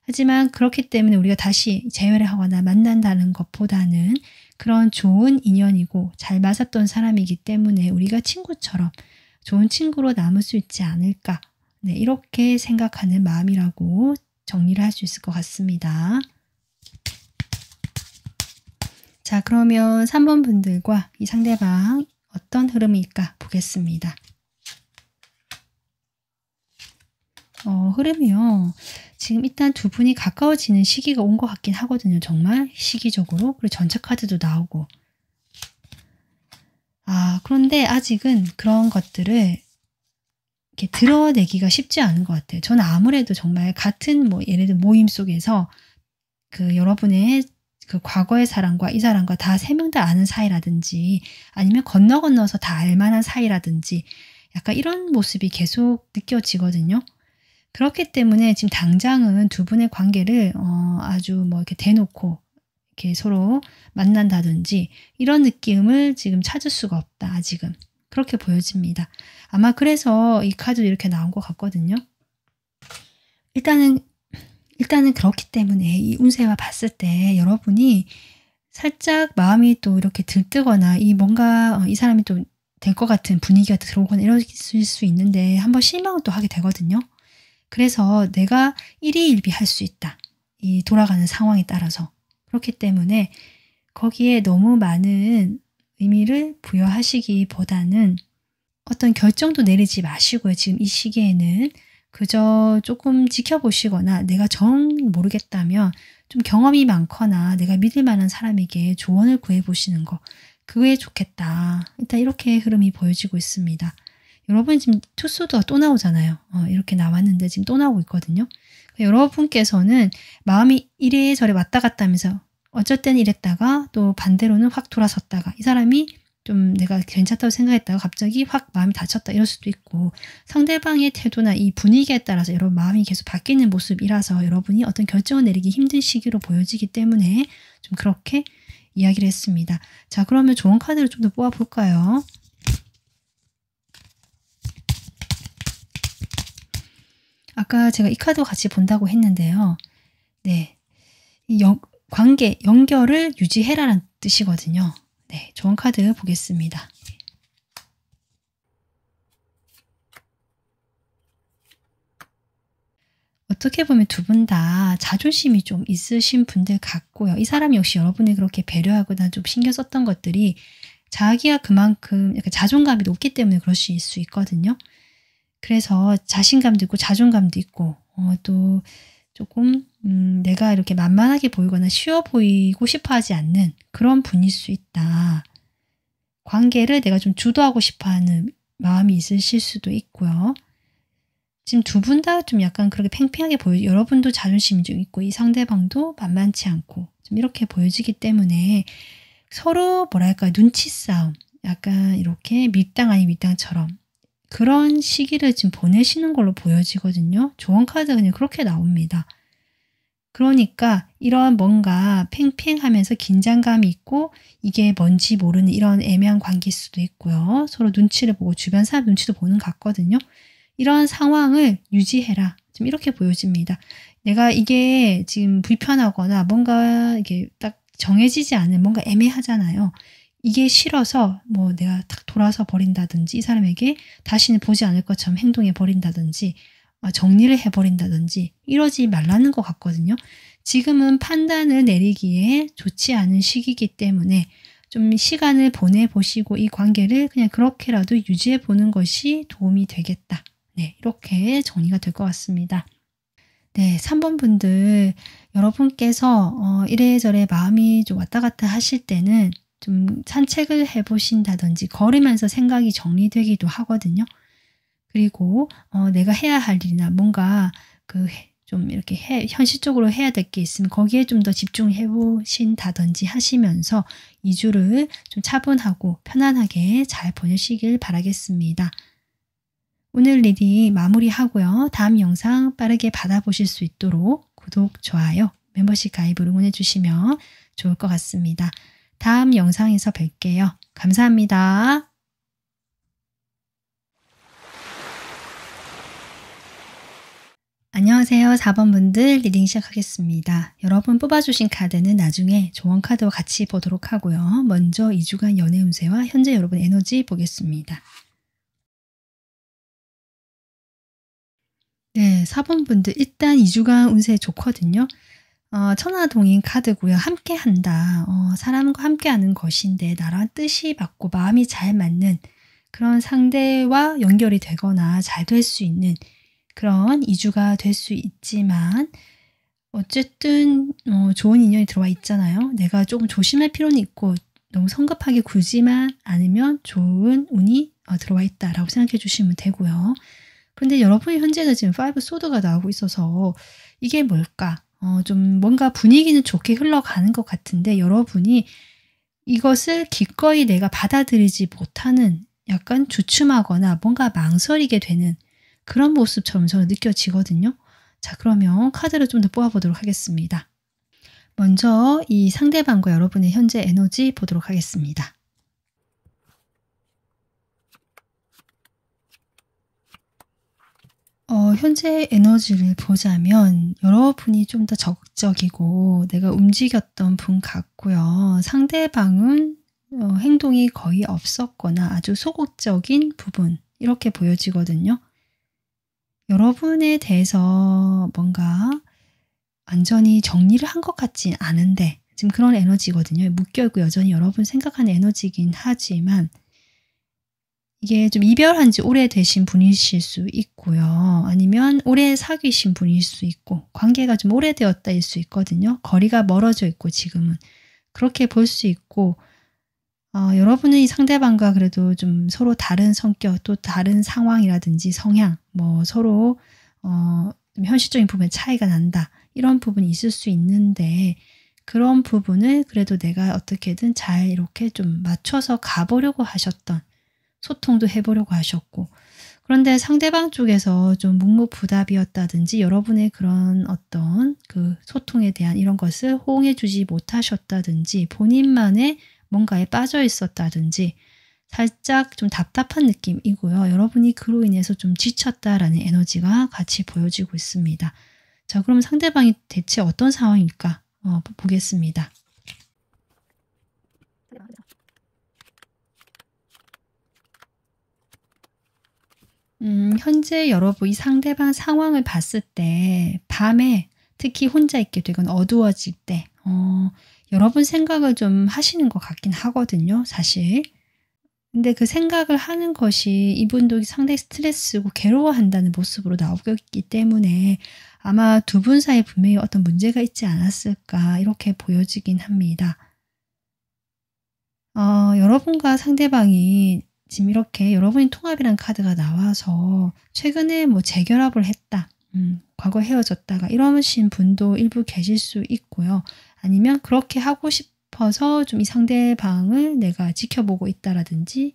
S1: 하지만 그렇기 때문에 우리가 다시 재회를 하거나 만난다는 것보다는 그런 좋은 인연이고 잘 맞았던 사람이기 때문에 우리가 친구처럼 좋은 친구로 남을 수 있지 않을까, 네, 이렇게 생각하는 마음이라고 정리를 할 수 있을 것 같습니다. 자, 그러면 3번 분들과 이 상대방 어떤 흐름일까 보겠습니다. 흐름이요. 지금 일단 두 분이 가까워지는 시기가 온 것 같긴 하거든요. 정말 시기적으로. 그리고 전체 카드도 나오고. 그런데 아직은 그런 것들을 이렇게 드러내기가 쉽지 않은 것 같아요. 저는 아무래도 정말 같은 예를 들어 모임 속에서 그 여러분의 그 과거의 사람과 이 사람과 다 세 명 다 아는 사이라든지 아니면 건너서 다 알만한 사이라든지 약간 이런 모습이 계속 느껴지거든요. 그렇기 때문에 지금 당장은 두 분의 관계를 아주 이렇게 대놓고 이렇게 서로 만난다든지 이런 느낌을 지금 찾을 수가 없다. 아직은. 그렇게 보여집니다. 아마 그래서 이 카드도 이렇게 나온 것 같거든요. 일단은 그렇기 때문에 이 운세와 봤을 때 여러분이 살짝 마음이 또 이렇게 들뜨거나 뭔가 이 사람이 또 될 것 같은 분위기가 들어오거나 이러실 수 있는데 한번 실망을 또 하게 되거든요. 그래서 내가 일희일비할 수 있다. 이 돌아가는 상황에 따라서. 그렇기 때문에 거기에 너무 많은 의미를 부여하시기보다는 어떤 결정도 내리지 마시고요. 지금 이 시기에는 그저 조금 지켜보시거나 내가 정 모르겠다면 좀 경험이 많거나 내가 믿을 만한 사람에게 조언을 구해보시는 거. 그게 좋겠다. 일단 이렇게 흐름이 보여지고 있습니다. 여러분 지금 투수도 또 나오잖아요. 이렇게 나왔는데 지금 또 나오고 있거든요. 여러분께서는 마음이 이래저래 왔다 갔다 하면서 어쩔 때는 이랬다가 또 반대로는 확 돌아섰다가 이 사람이 좀 내가 괜찮다고 생각했다가 갑자기 확 마음이 다쳤다 이럴 수도 있고 상대방의 태도나 이 분위기에 따라서 여러분 마음이 계속 바뀌는 모습이라서 여러분이 어떤 결정을 내리기 힘든 시기로 보여지기 때문에 좀 그렇게 이야기를 했습니다. 자, 그러면 좋은 카드를 좀 더 뽑아볼까요? 아까 제가 이 카드 같이 본다고 했는데요. 네, 이 관계, 연결을 유지해라라는 뜻이거든요. 네, 좋은 카드 보겠습니다. 어떻게 보면 두 분 다 자존심이 좀 있으신 분들 같고요. 이 사람 역시 여러분이 그렇게 배려하거나 좀 신경 썼던 것들이 자기가 그만큼 약간 자존감이 높기 때문에 그러실 수 있거든요. 그래서 자신감도 있고 자존감도 있고 또 조금 내가 이렇게 만만하게 보이거나 쉬워 보이고 싶어 하지 않는 그런 분일 수 있다. 관계를 내가 좀 주도하고 싶어 하는 마음이 있으실 수도 있고요. 지금 두 분 다 좀 약간 그렇게 팽팽하게 여러분도 자존심이 좀 있고 이 상대방도 만만치 않고 좀 이렇게 보여지기 때문에 서로 뭐랄까 눈치 싸움 약간 이렇게 밀당 아닌 밀당처럼 그런 시기를 지금 보내시는 걸로 보여지거든요. 조언 카드가 그냥 그렇게 나옵니다. 그러니까 이런 뭔가 팽팽하면서 긴장감이 있고 이게 뭔지 모르는 이런 애매한 관계일 수도 있고요. 서로 눈치를 보고 주변 사람 눈치도 보는 것 같거든요. 이런 상황을 유지해라. 좀 이렇게 보여집니다. 내가 이게 지금 불편하거나 뭔가 이게 딱 정해지지 않은 뭔가 애매하잖아요. 이게 싫어서 내가 탁 돌아서 버린다든지 이 사람에게 다시는 보지 않을 것처럼 행동해 버린다든지 정리를 해버린다든지 이러지 말라는 것 같거든요. 지금은 판단을 내리기에 좋지 않은 시기이기 때문에 좀 시간을 보내보시고 이 관계를 그냥 그렇게라도 유지해 보는 것이 도움이 되겠다. 네, 이렇게 정리가 될 것 같습니다. 네, 3번 분들 여러분께서 이래저래 마음이 좀 왔다 갔다 하실 때는 좀 산책을 해보신다든지 걸으면서 생각이 정리되기도 하거든요. 그리고 내가 해야 할 일이나 뭔가 좀 이렇게 현실적으로 해야 될 게 있으면 거기에 좀 더 집중해 보신다든지 하시면서 2주를 좀 차분하고 편안하게 잘 보내시길 바라겠습니다. 오늘 리딩 마무리하고요. 다음 영상 빠르게 받아보실 수 있도록 구독, 좋아요, 멤버십 가입을 응원해 주시면 좋을 것 같습니다. 다음 영상에서 뵐게요. 감사합니다. 안녕하세요. 4번 분들 리딩 시작하겠습니다. 여러분 뽑아주신 카드는 나중에 조언 카드와 같이 보도록 하고요. 먼저 2주간 연애 운세와 현재 여러분 에너지 보겠습니다. 네, 4번 분들 일단 2주간 운세 좋거든요. 천하동인 카드고요. 함께한다. 사람과 함께하는 것인데 나랑 뜻이 맞고 마음이 잘 맞는 그런 상대와 연결이 되거나 잘 될 수 있는 그런 2주가 될 수 있지만 어쨌든 좋은 인연이 들어와 있잖아요. 내가 조금 조심할 필요는 있고 너무 성급하게 굴지만 않으면 좋은 운이 들어와 있다라고 생각해 주시면 되고요. 그런데 여러분이 현재는 지금 5 소드가 나오고 있어서 이게 뭘까? 좀 뭔가 분위기는 좋게 흘러가는 것 같은데 여러분이 이것을 기꺼이 내가 받아들이지 못하는 약간 주춤하거나 뭔가 망설이게 되는 그런 모습처럼 저는 느껴지거든요. 자, 그러면 카드를 좀 더 뽑아보도록 하겠습니다. 먼저 이 상대방과 여러분의 현재 에너지 보도록 하겠습니다. 현재 에너지를 보자면 여러분이 좀 더 적극적이고 내가 움직였던 분 같고요. 상대방은 행동이 거의 없었거나 아주 소극적인 부분 이렇게 보여지거든요. 여러분에 대해서 뭔가 완전히 정리를 한 것 같진 않은데 지금 그런 에너지거든요. 묶여있고 여전히 여러분 생각하는 에너지이긴 하지만 이게 좀 이별한 지 오래되신 분이실 수 있고요. 아니면 오래 사귀신 분일 수 있고 관계가 좀 오래되었다일 수 있거든요. 거리가 멀어져 있고 지금은. 그렇게 볼 수 있고 여러분은 이 상대방과 그래도 좀 서로 다른 성격 또 다른 상황이라든지 성향 뭐 서로 좀 현실적인 부분에 차이가 난다. 이런 부분이 있을 수 있는데 그런 부분을 그래도 내가 어떻게든 잘 이렇게 좀 맞춰서 가보려고 하셨던 소통도 해보려고 하셨고 그런데 상대방 쪽에서 좀 묵묵부답이었다든지 여러분의 그런 어떤 그 소통에 대한 이런 것을 호응해 주지 못하셨다든지 본인만의 뭔가에 빠져 있었다든지 살짝 좀 답답한 느낌이고요. 여러분이 그로 인해서 좀 지쳤다라는 에너지가 같이 보여지고 있습니다. 자, 그럼 상대방이 대체 어떤 상황일까? 보겠습니다. 현재 여러분 이 상대방 상황을 봤을 때 밤에 특히 혼자 있게 되거나 어두워질 때 여러분 생각을 좀 하시는 것 같긴 하거든요, 사실. 근데 그 생각을 하는 것이 이분도 상당히 스트레스고 괴로워한다는 모습으로 나오고 있기 때문에 아마 두 분 사이에 분명히 어떤 문제가 있지 않았을까 이렇게 보여지긴 합니다. 여러분과 상대방이 지금 이렇게 여러분이 통합이라는 카드가 나와서 최근에 뭐 재결합을 했다. 과거에 헤어졌다가 이러신 분도 일부 계실 수 있고요. 아니면 그렇게 하고 싶어서 좀 이 상대방을 내가 지켜보고 있다라든지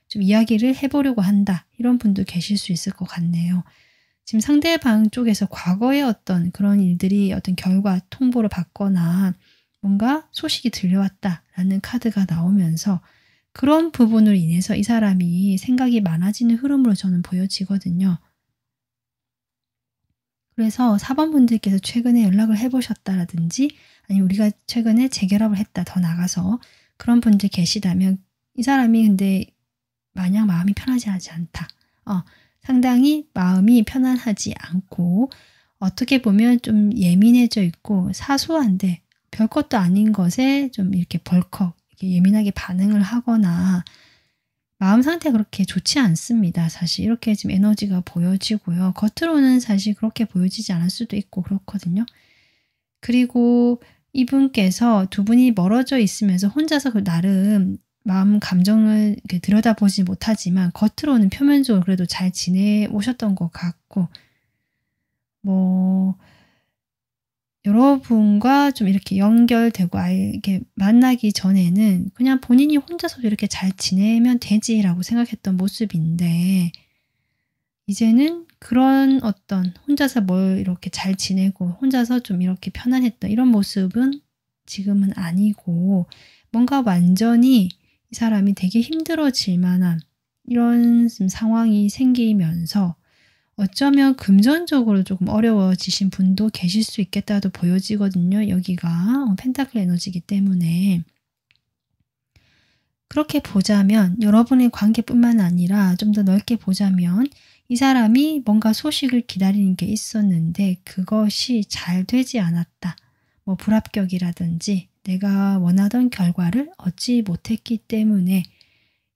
S1: 좀 이야기를 해보려고 한다. 이런 분도 계실 수 있을 것 같네요. 지금 상대방 쪽에서 과거의 어떤 그런 일들이 어떤 결과 통보를 받거나 뭔가 소식이 들려왔다라는 카드가 나오면서 그런 부분으로 인해서 이 사람이 생각이 많아지는 흐름으로 저는 보여지거든요. 그래서 4번 분들께서 최근에 연락을 해보셨다라든지 아니면 우리가 최근에 재결합을 했다 더 나가서 그런 분들 계시다면 이 사람이 근데 마냥 마음이 편하지 않다. 상당히 마음이 편안하지 않고 어떻게 보면 좀 예민해져 있고 사소한데 별것도 아닌 것에 좀 이렇게 벌컥 이렇게 예민하게 반응을 하거나 마음 상태가 그렇게 좋지 않습니다. 사실 이렇게 지금 에너지가 보여지고요. 겉으로는 사실 그렇게 보여지지 않을 수도 있고 그렇거든요. 그리고 이분께서 두 분이 멀어져 있으면서 혼자서 그 나름 마음 감정을 이렇게 들여다보지 못하지만 겉으로는 표면적으로 그래도 잘 지내오셨던 것 같고 뭐 여러분과 좀 이렇게 연결되고 아예 이렇게 만나기 전에는 그냥 본인이 혼자서도 이렇게 잘 지내면 되지라고 생각했던 모습인데 이제는 그런 어떤 혼자서 뭘 이렇게 잘 지내고 혼자서 좀 이렇게 편안했던 이런 모습은 지금은 아니고 뭔가 완전히 이 사람이 되게 힘들어질 만한 이런 상황이 생기면서 어쩌면 금전적으로 조금 어려워지신 분도 계실 수 있겠다도 보여지거든요. 여기가 펜타클 에너지이기 때문에. 그렇게 보자면 여러분의 관계뿐만 아니라 좀 더 넓게 보자면 이 사람이 뭔가 소식을 기다리는 게 있었는데 그것이 잘 되지 않았다. 뭐 불합격이라든지 내가 원하던 결과를 얻지 못했기 때문에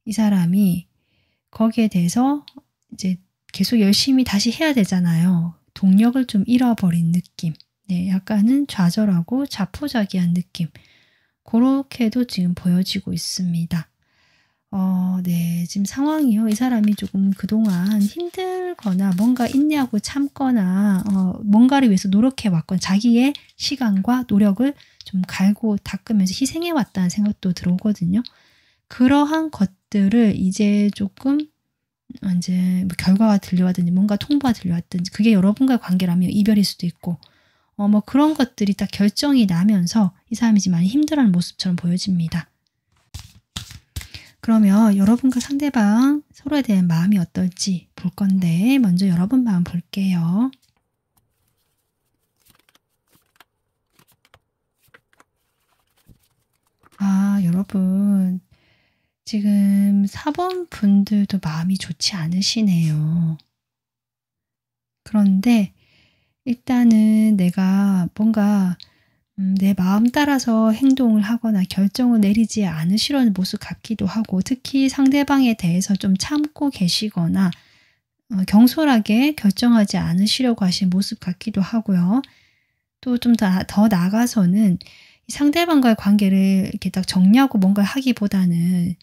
S1: 이 사람이 거기에 대해서 이제 계속 열심히 다시 해야 되잖아요. 동력을 좀 잃어버린 느낌. 네, 약간은 좌절하고 자포자기한 느낌. 그렇게도 지금 보여지고 있습니다. 네, 지금 상황이요. 이 사람이 조금 그동안 힘들거나 뭔가 인내하고 참거나 뭔가를 위해서 노력해왔건 자기의 시간과 노력을 좀 갈고 닦으면서 희생해왔다는 생각도 들어오거든요. 그러한 것들을 이제 조금 이제 뭐 결과가 들려왔든지 뭔가 통보가 들려왔든지 그게 여러분과의 관계라면 이별일 수도 있고 뭐 그런 것들이 딱 결정이 나면서 이 사람이 지금 많이 힘들어하는 모습처럼 보여집니다. 그러면 여러분과 상대방 서로에 대한 마음이 어떨지 볼 건데 먼저 여러분 마음 볼게요. 여러분 지금 4번 분들도 마음이 좋지 않으시네요. 그런데 일단은 내가 뭔가 내 마음 따라서 행동을 하거나 결정을 내리지 않으시려는 모습 같기도 하고 특히 상대방에 대해서 좀 참고 계시거나 경솔하게 결정하지 않으시려고 하신 모습 같기도 하고요. 또 좀 더 나아가서는 이 상대방과의 관계를 이렇게 딱 정리하고 뭔가를 하기보다는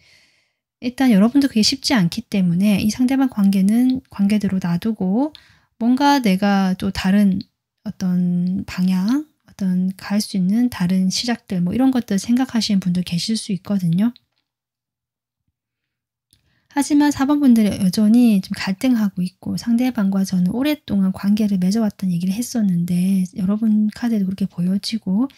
S1: 일단 여러분도 그게 쉽지 않기 때문에 이 상대방 관계는 관계대로 놔두고 뭔가 내가 또 다른 어떤 방향, 어떤 갈 수 있는 다른 시작들 뭐 이런 것들 생각하시는 분들 계실 수 있거든요. 하지만 4번 분들이 여전히 좀 갈등하고 있고 상대방과 저는 오랫동안 관계를 맺어왔다는 얘기를 했었는데 여러분 카드에도 그렇게 보여지고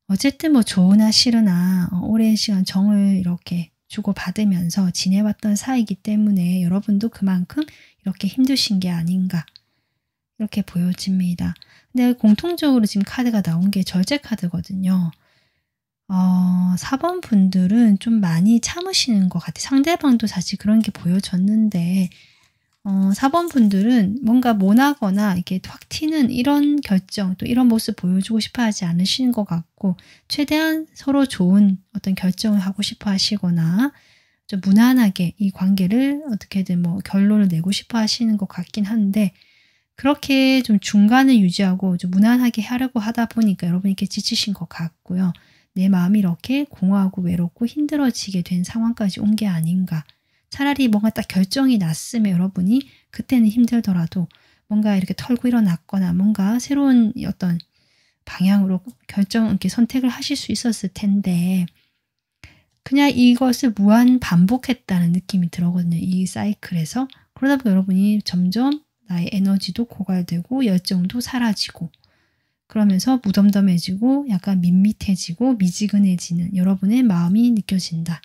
S1: 어쨌든 뭐 좋으나 싫으나 오랜 시간 정을 이렇게 주고받으면서 지내왔던 사이이기 때문에 여러분도 그만큼 이렇게 힘드신 게 아닌가 이렇게 보여집니다. 근데 공통적으로 지금 카드가 나온 게 절제 카드거든요. 4번 분들은 좀 많이 참으시는 것 같아요. 상대방도 사실 그런 게 보여졌는데 4번 분들은 뭔가 모나거나 이렇게 확 튀는 이런 결정 또 이런 모습 보여주고 싶어 하지 않으시는 것 같고 최대한 서로 좋은 어떤 결정을 하고 싶어 하시거나 좀 무난하게 이 관계를 어떻게든 뭐 결론을 내고 싶어 하시는 것 같긴 한데 그렇게 좀 중간을 유지하고 좀 무난하게 하려고 하다 보니까 여러분이 이렇게 지치신 것 같고요. 내 마음이 이렇게 공허하고 외롭고 힘들어지게 된 상황까지 온 게 아닌가. 차라리 뭔가 딱 결정이 났으면 여러분이 그때는 힘들더라도 뭔가 이렇게 털고 일어났거나 뭔가 새로운 어떤 방향으로 이렇게 선택을 하실 수 있었을 텐데 그냥 이것을 무한 반복했다는 느낌이 들어거든요. 이 사이클에서. 그러다 보니 여러분이 점점 나의 에너지도 고갈되고 열정도 사라지고 그러면서 무덤덤해지고 약간 밋밋해지고 미지근해지는 여러분의 마음이 느껴진다.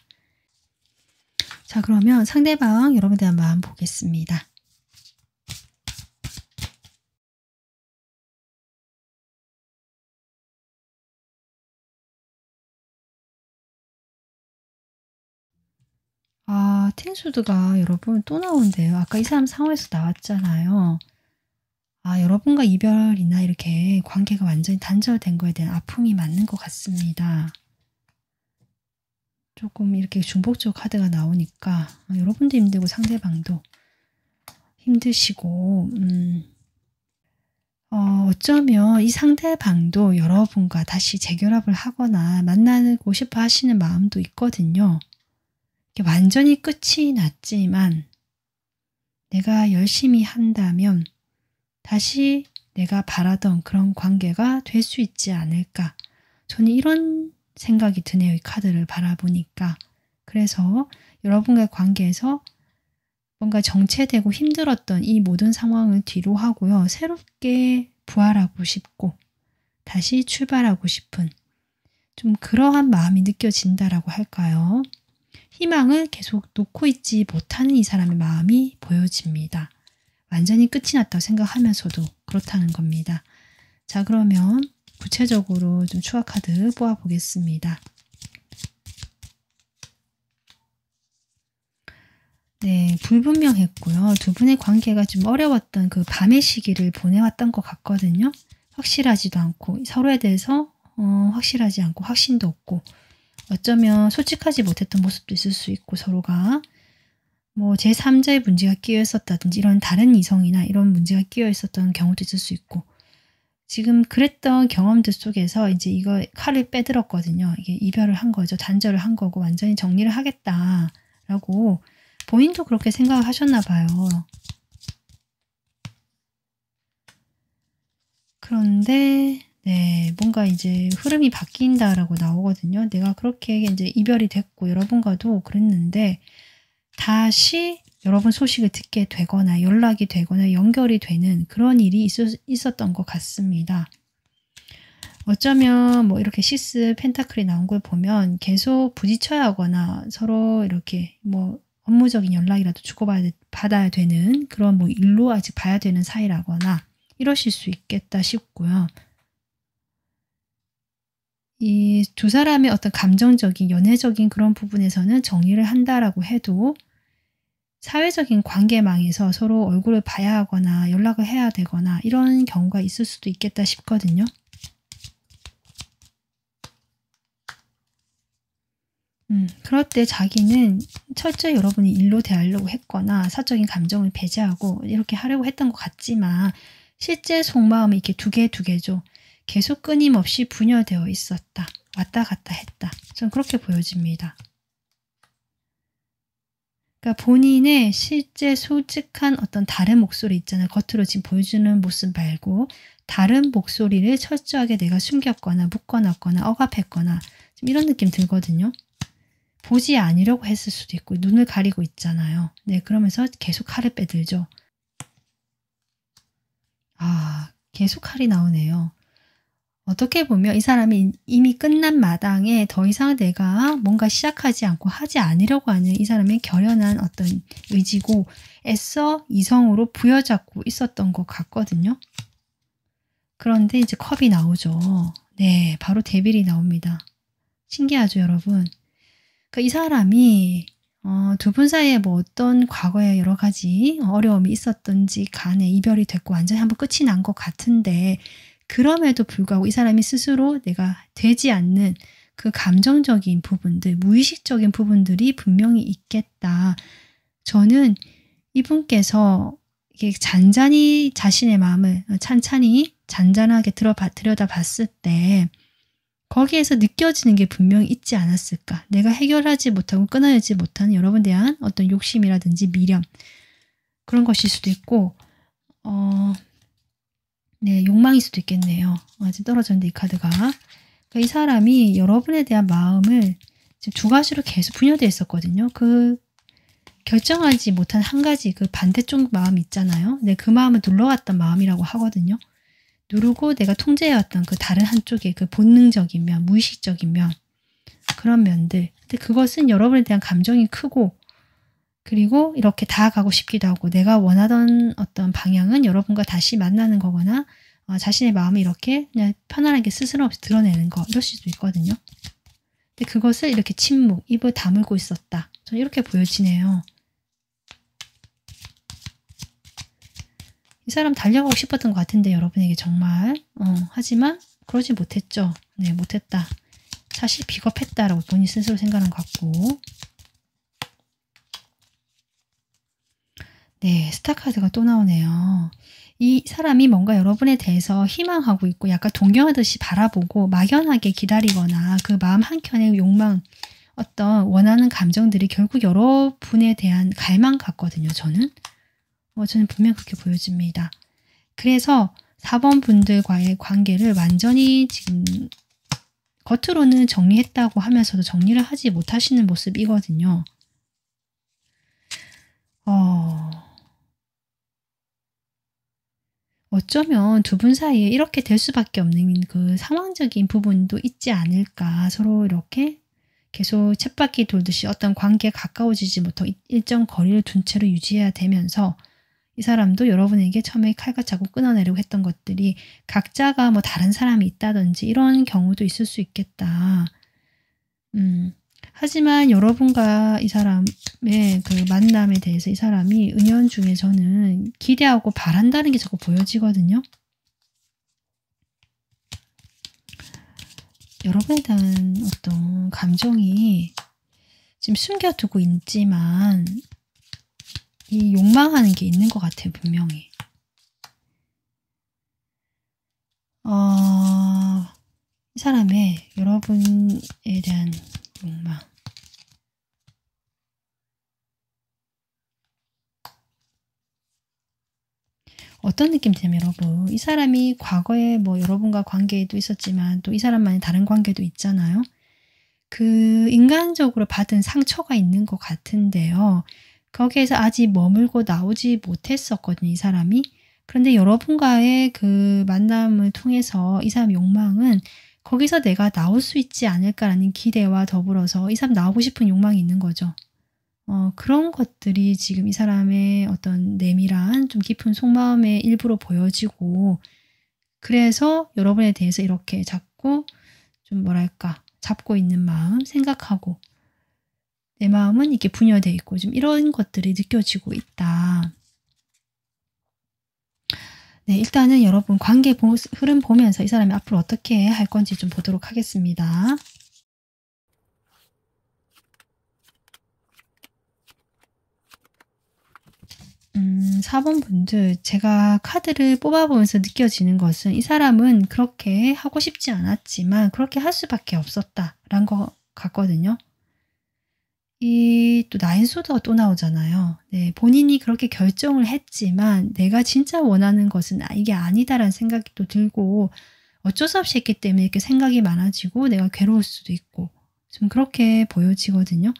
S1: 자, 그러면 상대방 여러분에 대한 마음 보겠습니다. 텐수드가 여러분 또 나온대요. 아까 이 사람 상황에서 나왔잖아요. 여러분과 이별이나 이렇게 관계가 완전히 단절된 거에 대한 아픔이 맞는 것 같습니다. 조금 이렇게 중복적 카드가 나오니까 여러분도 힘들고 상대방도 힘드시고 어쩌면 이 상대방도 여러분과 다시 재결합을 하거나 만나고 싶어 하시는 마음도 있거든요. 완전히 끝이 났지만 내가 열심히 한다면 다시 내가 바라던 그런 관계가 될 수 있지 않을까. 저는 이런 생각이 드네요. 이 카드를 바라보니까. 그래서 여러분과의 관계에서 뭔가 정체되고 힘들었던 이 모든 상황을 뒤로 하고요. 새롭게 부활하고 싶고 다시 출발하고 싶은 좀 그러한 마음이 느껴진다라고 할까요? 희망을 계속 놓고 있지 못하는 이 사람의 마음이 보여집니다. 완전히 끝이 났다고 생각하면서도 그렇다는 겁니다. 자, 그러면 구체적으로 좀 추가 카드 뽑아보겠습니다. 네, 불분명했고요. 두 분의 관계가 좀 어려웠던 그 밤의 시기를 보내왔던 것 같거든요. 확실하지도 않고 서로에 대해서 확실하지 않고 확신도 없고 어쩌면 솔직하지 못했던 모습도 있을 수 있고 서로가 뭐 제3자의 문제가 끼어 있었다든지 이런 다른 이성이나 이런 문제가 끼어 있었던 경우도 있을 수 있고 지금 그랬던 경험들 속에서 이제 이거 칼을 빼들었거든요. 이게 이별을 한 거죠. 단절을 한 거고 완전히 정리를 하겠다라고 본인도 그렇게 생각을 하셨나 봐요. 그런데 네, 뭔가 이제 흐름이 바뀐다라고 나오거든요. 내가 그렇게 이제 이별이 됐고 여러분과도 그랬는데 다시 여러분 소식을 듣게 되거나 연락이 되거나 연결이 되는 그런 일이 있었던 것 같습니다. 어쩌면 뭐 이렇게 시스 펜타클이 나온 걸 보면 계속 부딪혀야 하거나 서로 이렇게 뭐 업무적인 연락이라도 주고받아야 되는 그런 뭐 일로 아직 봐야 되는 사이라거나 이러실 수 있겠다 싶고요. 이 두 사람의 어떤 감정적인 연애적인 그런 부분에서는 정리를 한다라고 해도 사회적인 관계망에서 서로 얼굴을 봐야 하거나 연락을 해야 되거나 이런 경우가 있을 수도 있겠다 싶거든요. 그럴 때 자기는 철저히 여러분이 일로 대하려고 했거나 사적인 감정을 배제하고 이렇게 하려고 했던 것 같지만 실제 속마음이 이렇게 두 개죠. 계속 끊임없이 분열되어 있었다. 왔다 갔다 했다. 저는 그렇게 보여집니다. 그러니까 본인의 실제 솔직한 어떤 다른 목소리 있잖아요. 겉으로 지금 보여주는 모습 말고 다른 목소리를 철저하게 내가 숨겼거나 묶어놨거나 억압했거나 좀 이런 느낌 들거든요. 보지 않으려고 했을 수도 있고 눈을 가리고 있잖아요. 네, 그러면서 계속 칼을 빼들죠. 아, 계속 칼이 나오네요. 어떻게 보면 이 사람이 이미 끝난 마당에 더 이상 내가 뭔가 시작하지 않고 하지 않으려고 하는 이 사람의 결연한 어떤 의지고 애써 이성으로 부여잡고 있었던 것 같거든요. 그런데 이제 컵이 나오죠. 네, 바로 데빌이 나옵니다. 신기하죠, 여러분? 그러니까 이 사람이 두 분 사이에 뭐 어떤 과거에 여러 가지 어려움이 있었던지 간에 이별이 됐고 완전히 한번 끝이 난 것 같은데 그럼에도 불구하고 이 사람이 스스로 내가 되지 않는 그 감정적인 부분들, 무의식적인 부분들이 분명히 있겠다. 저는 이분께서 이게 잔잔히 자신의 마음을 찬찬히 잔잔하게 들여다봤을 때 거기에서 느껴지는 게 분명히 있지 않았을까. 내가 해결하지 못하고 끊어내지 못하는 여러분에 대한 어떤 욕심이라든지 미련 그런 것일 수도 있고 네, 욕망일 수도 있겠네요. 아직 떨어졌는데 이 카드가. 그러니까 이 사람이 여러분에 대한 마음을 지금 두 가지로 계속 분열되어 있었거든요. 그 결정하지 못한 한 가지 그 반대쪽 마음 있잖아요. 네, 그 마음을 눌러왔던 마음이라고 하거든요. 누르고 내가 통제해왔던 그 다른 한쪽의 그 본능적인 면, 무의식적인 면 그런 면들. 근데 그것은 여러분에 대한 감정이 크고 그리고 이렇게 다가가고 싶기도 하고 내가 원하던 어떤 방향은 여러분과 다시 만나는 거거나 자신의 마음을 이렇게 그냥 편안하게 스스럼 없이 드러내는 거 이럴 수도 있거든요. 근데 그것을 이렇게 침묵, 입을 다물고 있었다. 저는 이렇게 보여지네요. 이 사람 달려가고 싶었던 것 같은데 여러분에게 정말 하지만 그러지 못했죠. 네, 못했다. 사실 비겁했다라고 본인 스스로 생각한 것 같고 네, 스타 카드가 또 나오네요. 이 사람이 뭔가 여러분에 대해서 희망하고 있고 약간 동경하듯이 바라보고 막연하게 기다리거나 그 마음 한켠의 욕망 어떤 원하는 감정들이 결국 여러분에 대한 갈망 같거든요. 저는 분명 그렇게 보여집니다. 그래서 4번 분들과의 관계를 완전히 지금 겉으로는 정리했다고 하면서도 정리를 하지 못하시는 모습이거든요. 어쩌면 두 분 사이에 이렇게 될 수밖에 없는 그 상황적인 부분도 있지 않을까. 서로 이렇게 계속 쳇바퀴 돌듯이 어떤 관계에 가까워지지 못하고 일정 거리를 둔 채로 유지해야 되면서 이 사람도 여러분에게 처음에 칼과 자국 끊어내려고 했던 것들이 각자가 뭐 다른 사람이 있다든지 이런 경우도 있을 수 있겠다. 하지만 여러분과 이 사람의 그 만남에 대해서 이 사람이 은연중에 저는 기대하고 바란다는 게 자꾸 보여지거든요. 여러분에 대한 어떤 감정이 지금 숨겨두고 있지만 이 욕망하는 게 있는 것 같아요. 분명히. 이 사람의 여러분에 대한 욕망. 어떤 느낌이 드냐면 여러분, 이 사람이 과거에 뭐 여러분과 관계도 있었지만 또 이 사람만의 다른 관계도 있잖아요. 그 인간적으로 받은 상처가 있는 것 같은데요. 거기에서 아직 머물고 나오지 못했었거든요, 이 사람이. 그런데 여러분과의 그 만남을 통해서 이 사람의 욕망은 거기서 내가 나올 수 있지 않을까라는 기대와 더불어서 이 사람 나오고 싶은 욕망이 있는 거죠. 그런 것들이 지금 이 사람의 어떤 내밀한 좀 깊은 속마음의 일부로 보여지고, 그래서 여러분에 대해서 이렇게 자꾸 좀 뭐랄까 잡고 있는 마음, 생각하고 내 마음은 이렇게 분열되어 있고 좀 이런 것들이 느껴지고 있다. 네, 일단은 여러분 관계 흐름 보면서 이 사람이 앞으로 어떻게 할 건지 좀 보도록 하겠습니다. 4번 분들, 제가 카드를 뽑아보면서 느껴지는 것은 이 사람은 그렇게 하고 싶지 않았지만 그렇게 할 수밖에 없었다라는 것 같거든요. 이 또 나인소드가 또 나오잖아요. 네, 본인이 그렇게 결정을 했지만 내가 진짜 원하는 것은 이게 아니다라는 생각이 또 들고, 어쩔 수 없이 했기 때문에 이렇게 생각이 많아지고 내가 괴로울 수도 있고 좀 그렇게 보여지거든요.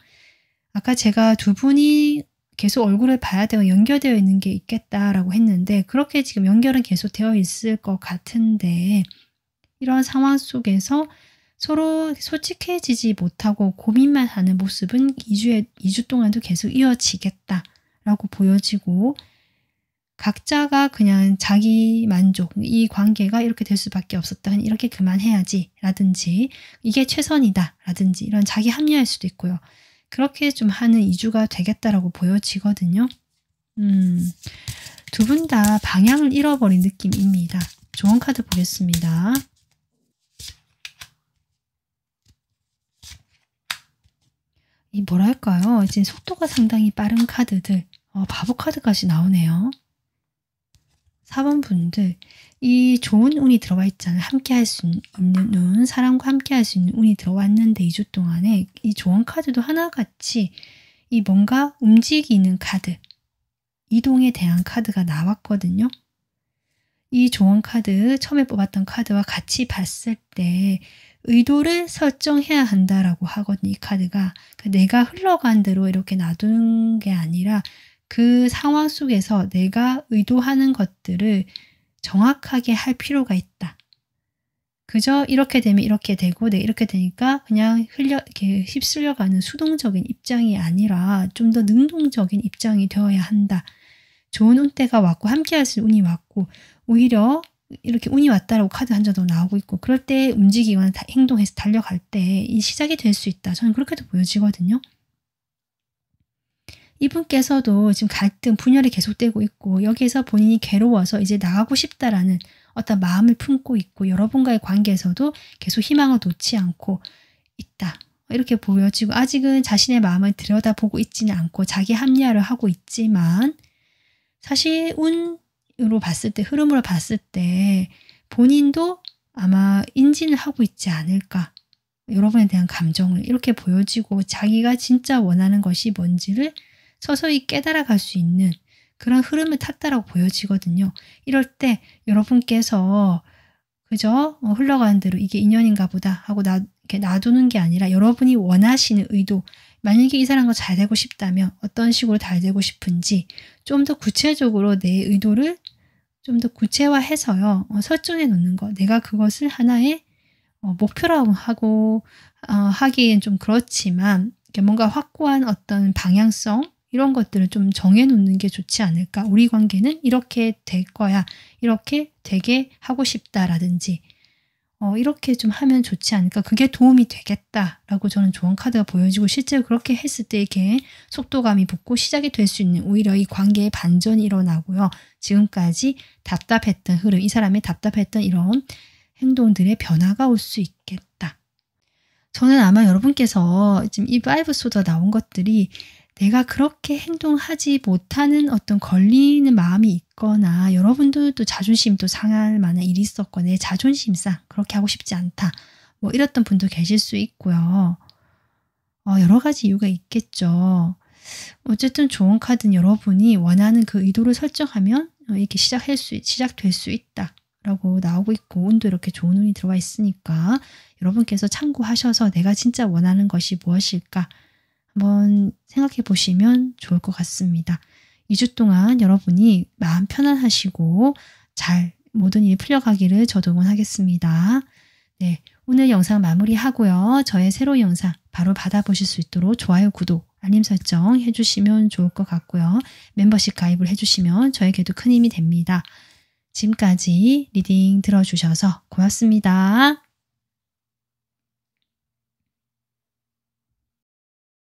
S1: 아까 제가 두 분이 계속 얼굴을 봐야 되고 연결되어 있는 게 있겠다라고 했는데, 그렇게 지금 연결은 계속 되어 있을 것 같은데, 이런 상황 속에서 서로 솔직해지지 못하고 고민만 하는 모습은 2주 동안도 계속 이어지겠다라고 보여지고, 각자가 그냥 자기 만족, 이 관계가 이렇게 될 수밖에 없었다, 이렇게 그만해야지 라든지 이게 최선이다 라든지 이런 자기 합리화할 수도 있고요. 그렇게 좀 하는 2주가 되겠다라고 보여지거든요. 두 분 다 방향을 잃어버린 느낌입니다. 조언 카드 보겠습니다. 이 뭐랄까요? 지금 속도가 상당히 빠른 카드들, 바보 카드까지 나오네요. 4번 분들, 이 좋은 운이 들어와 있잖아요. 함께 할 수 있는 운, 사람과 함께 할 수 있는 운이 들어왔는데 2주 동안에 이 조언 카드도 하나같이 이 뭔가 움직이는 카드, 이동에 대한 카드가 나왔거든요. 이 조언 카드, 처음에 뽑았던 카드와 같이 봤을 때 의도를 설정해야 한다라고 하거든요. 이 카드가. 내가 흘러간 대로 이렇게 놔두는 게 아니라 그 상황 속에서 내가 의도하는 것들을 정확하게 할 필요가 있다. 그저 이렇게 되면 이렇게 되고 이렇게 되니까 그냥 이렇게 휩쓸려가는 수동적인 입장이 아니라 좀 더 능동적인 입장이 되어야 한다. 좋은 운때가 왔고 함께 할 수 있는 운이 왔고, 오히려 이렇게 운이 왔다라고 카드 한 장도 나오고 있고, 그럴 때 움직이거나 행동해서 달려갈 때 이 시작이 될 수 있다. 저는 그렇게도 보여지거든요. 이분께서도 지금 갈등, 분열이 계속되고 있고, 여기에서 본인이 괴로워서 이제 나가고 싶다라는 어떤 마음을 품고 있고, 여러분과의 관계에서도 계속 희망을 놓지 않고 있다. 이렇게 보여지고, 아직은 자신의 마음을 들여다보고 있지는 않고 자기 합리화를 하고 있지만, 사실 운으로 봤을 때, 흐름으로 봤을 때 본인도 아마 인지는 하고 있지 않을까. 여러분에 대한 감정을 이렇게 보여지고, 자기가 진짜 원하는 것이 뭔지를 서서히 깨달아갈 수 있는 그런 흐름을 탔다라고 보여지거든요. 이럴 때 여러분께서 그저 흘러가는 대로 이게 인연인가 보다 하고 이렇게 놔두는 게 아니라, 여러분이 원하시는 의도, 만약에 이 사람과 잘 되고 싶다면 어떤 식으로 잘 되고 싶은지 좀 더 구체적으로 내 의도를 좀 더 구체화해서요, 설정해 놓는 거. 내가 그것을 하나의 목표라고 하고 하기엔 좀 그렇지만, 뭔가 확고한 어떤 방향성, 이런 것들을 좀 정해놓는 게 좋지 않을까. 우리 관계는 이렇게 될 거야, 이렇게 되게 하고 싶다라든지 이렇게 좀 하면 좋지 않을까. 그게 도움이 되겠다라고 저는 조언 카드가 보여지고, 실제로 그렇게 했을 때 이렇게 속도감이 붙고 시작이 될 수 있는, 오히려 이 관계의 반전이 일어나고요. 지금까지 답답했던 흐름, 이 사람의 답답했던 이런 행동들의 변화가 올 수 있겠다. 저는 아마 여러분께서 지금 이 5 소드가 나온 것들이 내가 그렇게 행동하지 못하는 어떤 걸리는 마음이 있거나 여러분들도 자존심도 상할 만한 일이 있었거나 내 자존심상 그렇게 하고 싶지 않다. 뭐 이랬던 분도 계실 수 있고요. 여러 가지 이유가 있겠죠. 어쨌든 좋은 카드는 여러분이 원하는 그 의도를 설정하면 이렇게 시작될 수 있다. 라고 나오고 있고 운도 이렇게 좋은 운이 들어와 있으니까 여러분께서 참고하셔서 내가 진짜 원하는 것이 무엇일까 한번 생각해 보시면 좋을 것 같습니다. 2주 동안 여러분이 마음 편안하시고 잘 모든 일이 풀려가기를 저도 응원하겠습니다. 네, 오늘 영상 마무리하고요. 저의 새로운 영상 바로 받아보실 수 있도록 좋아요, 구독, 알림 설정 해주시면 좋을 것 같고요. 멤버십 가입을 해주시면 저에게도 큰 힘이 됩니다. 지금까지 리딩 들어주셔서 고맙습니다.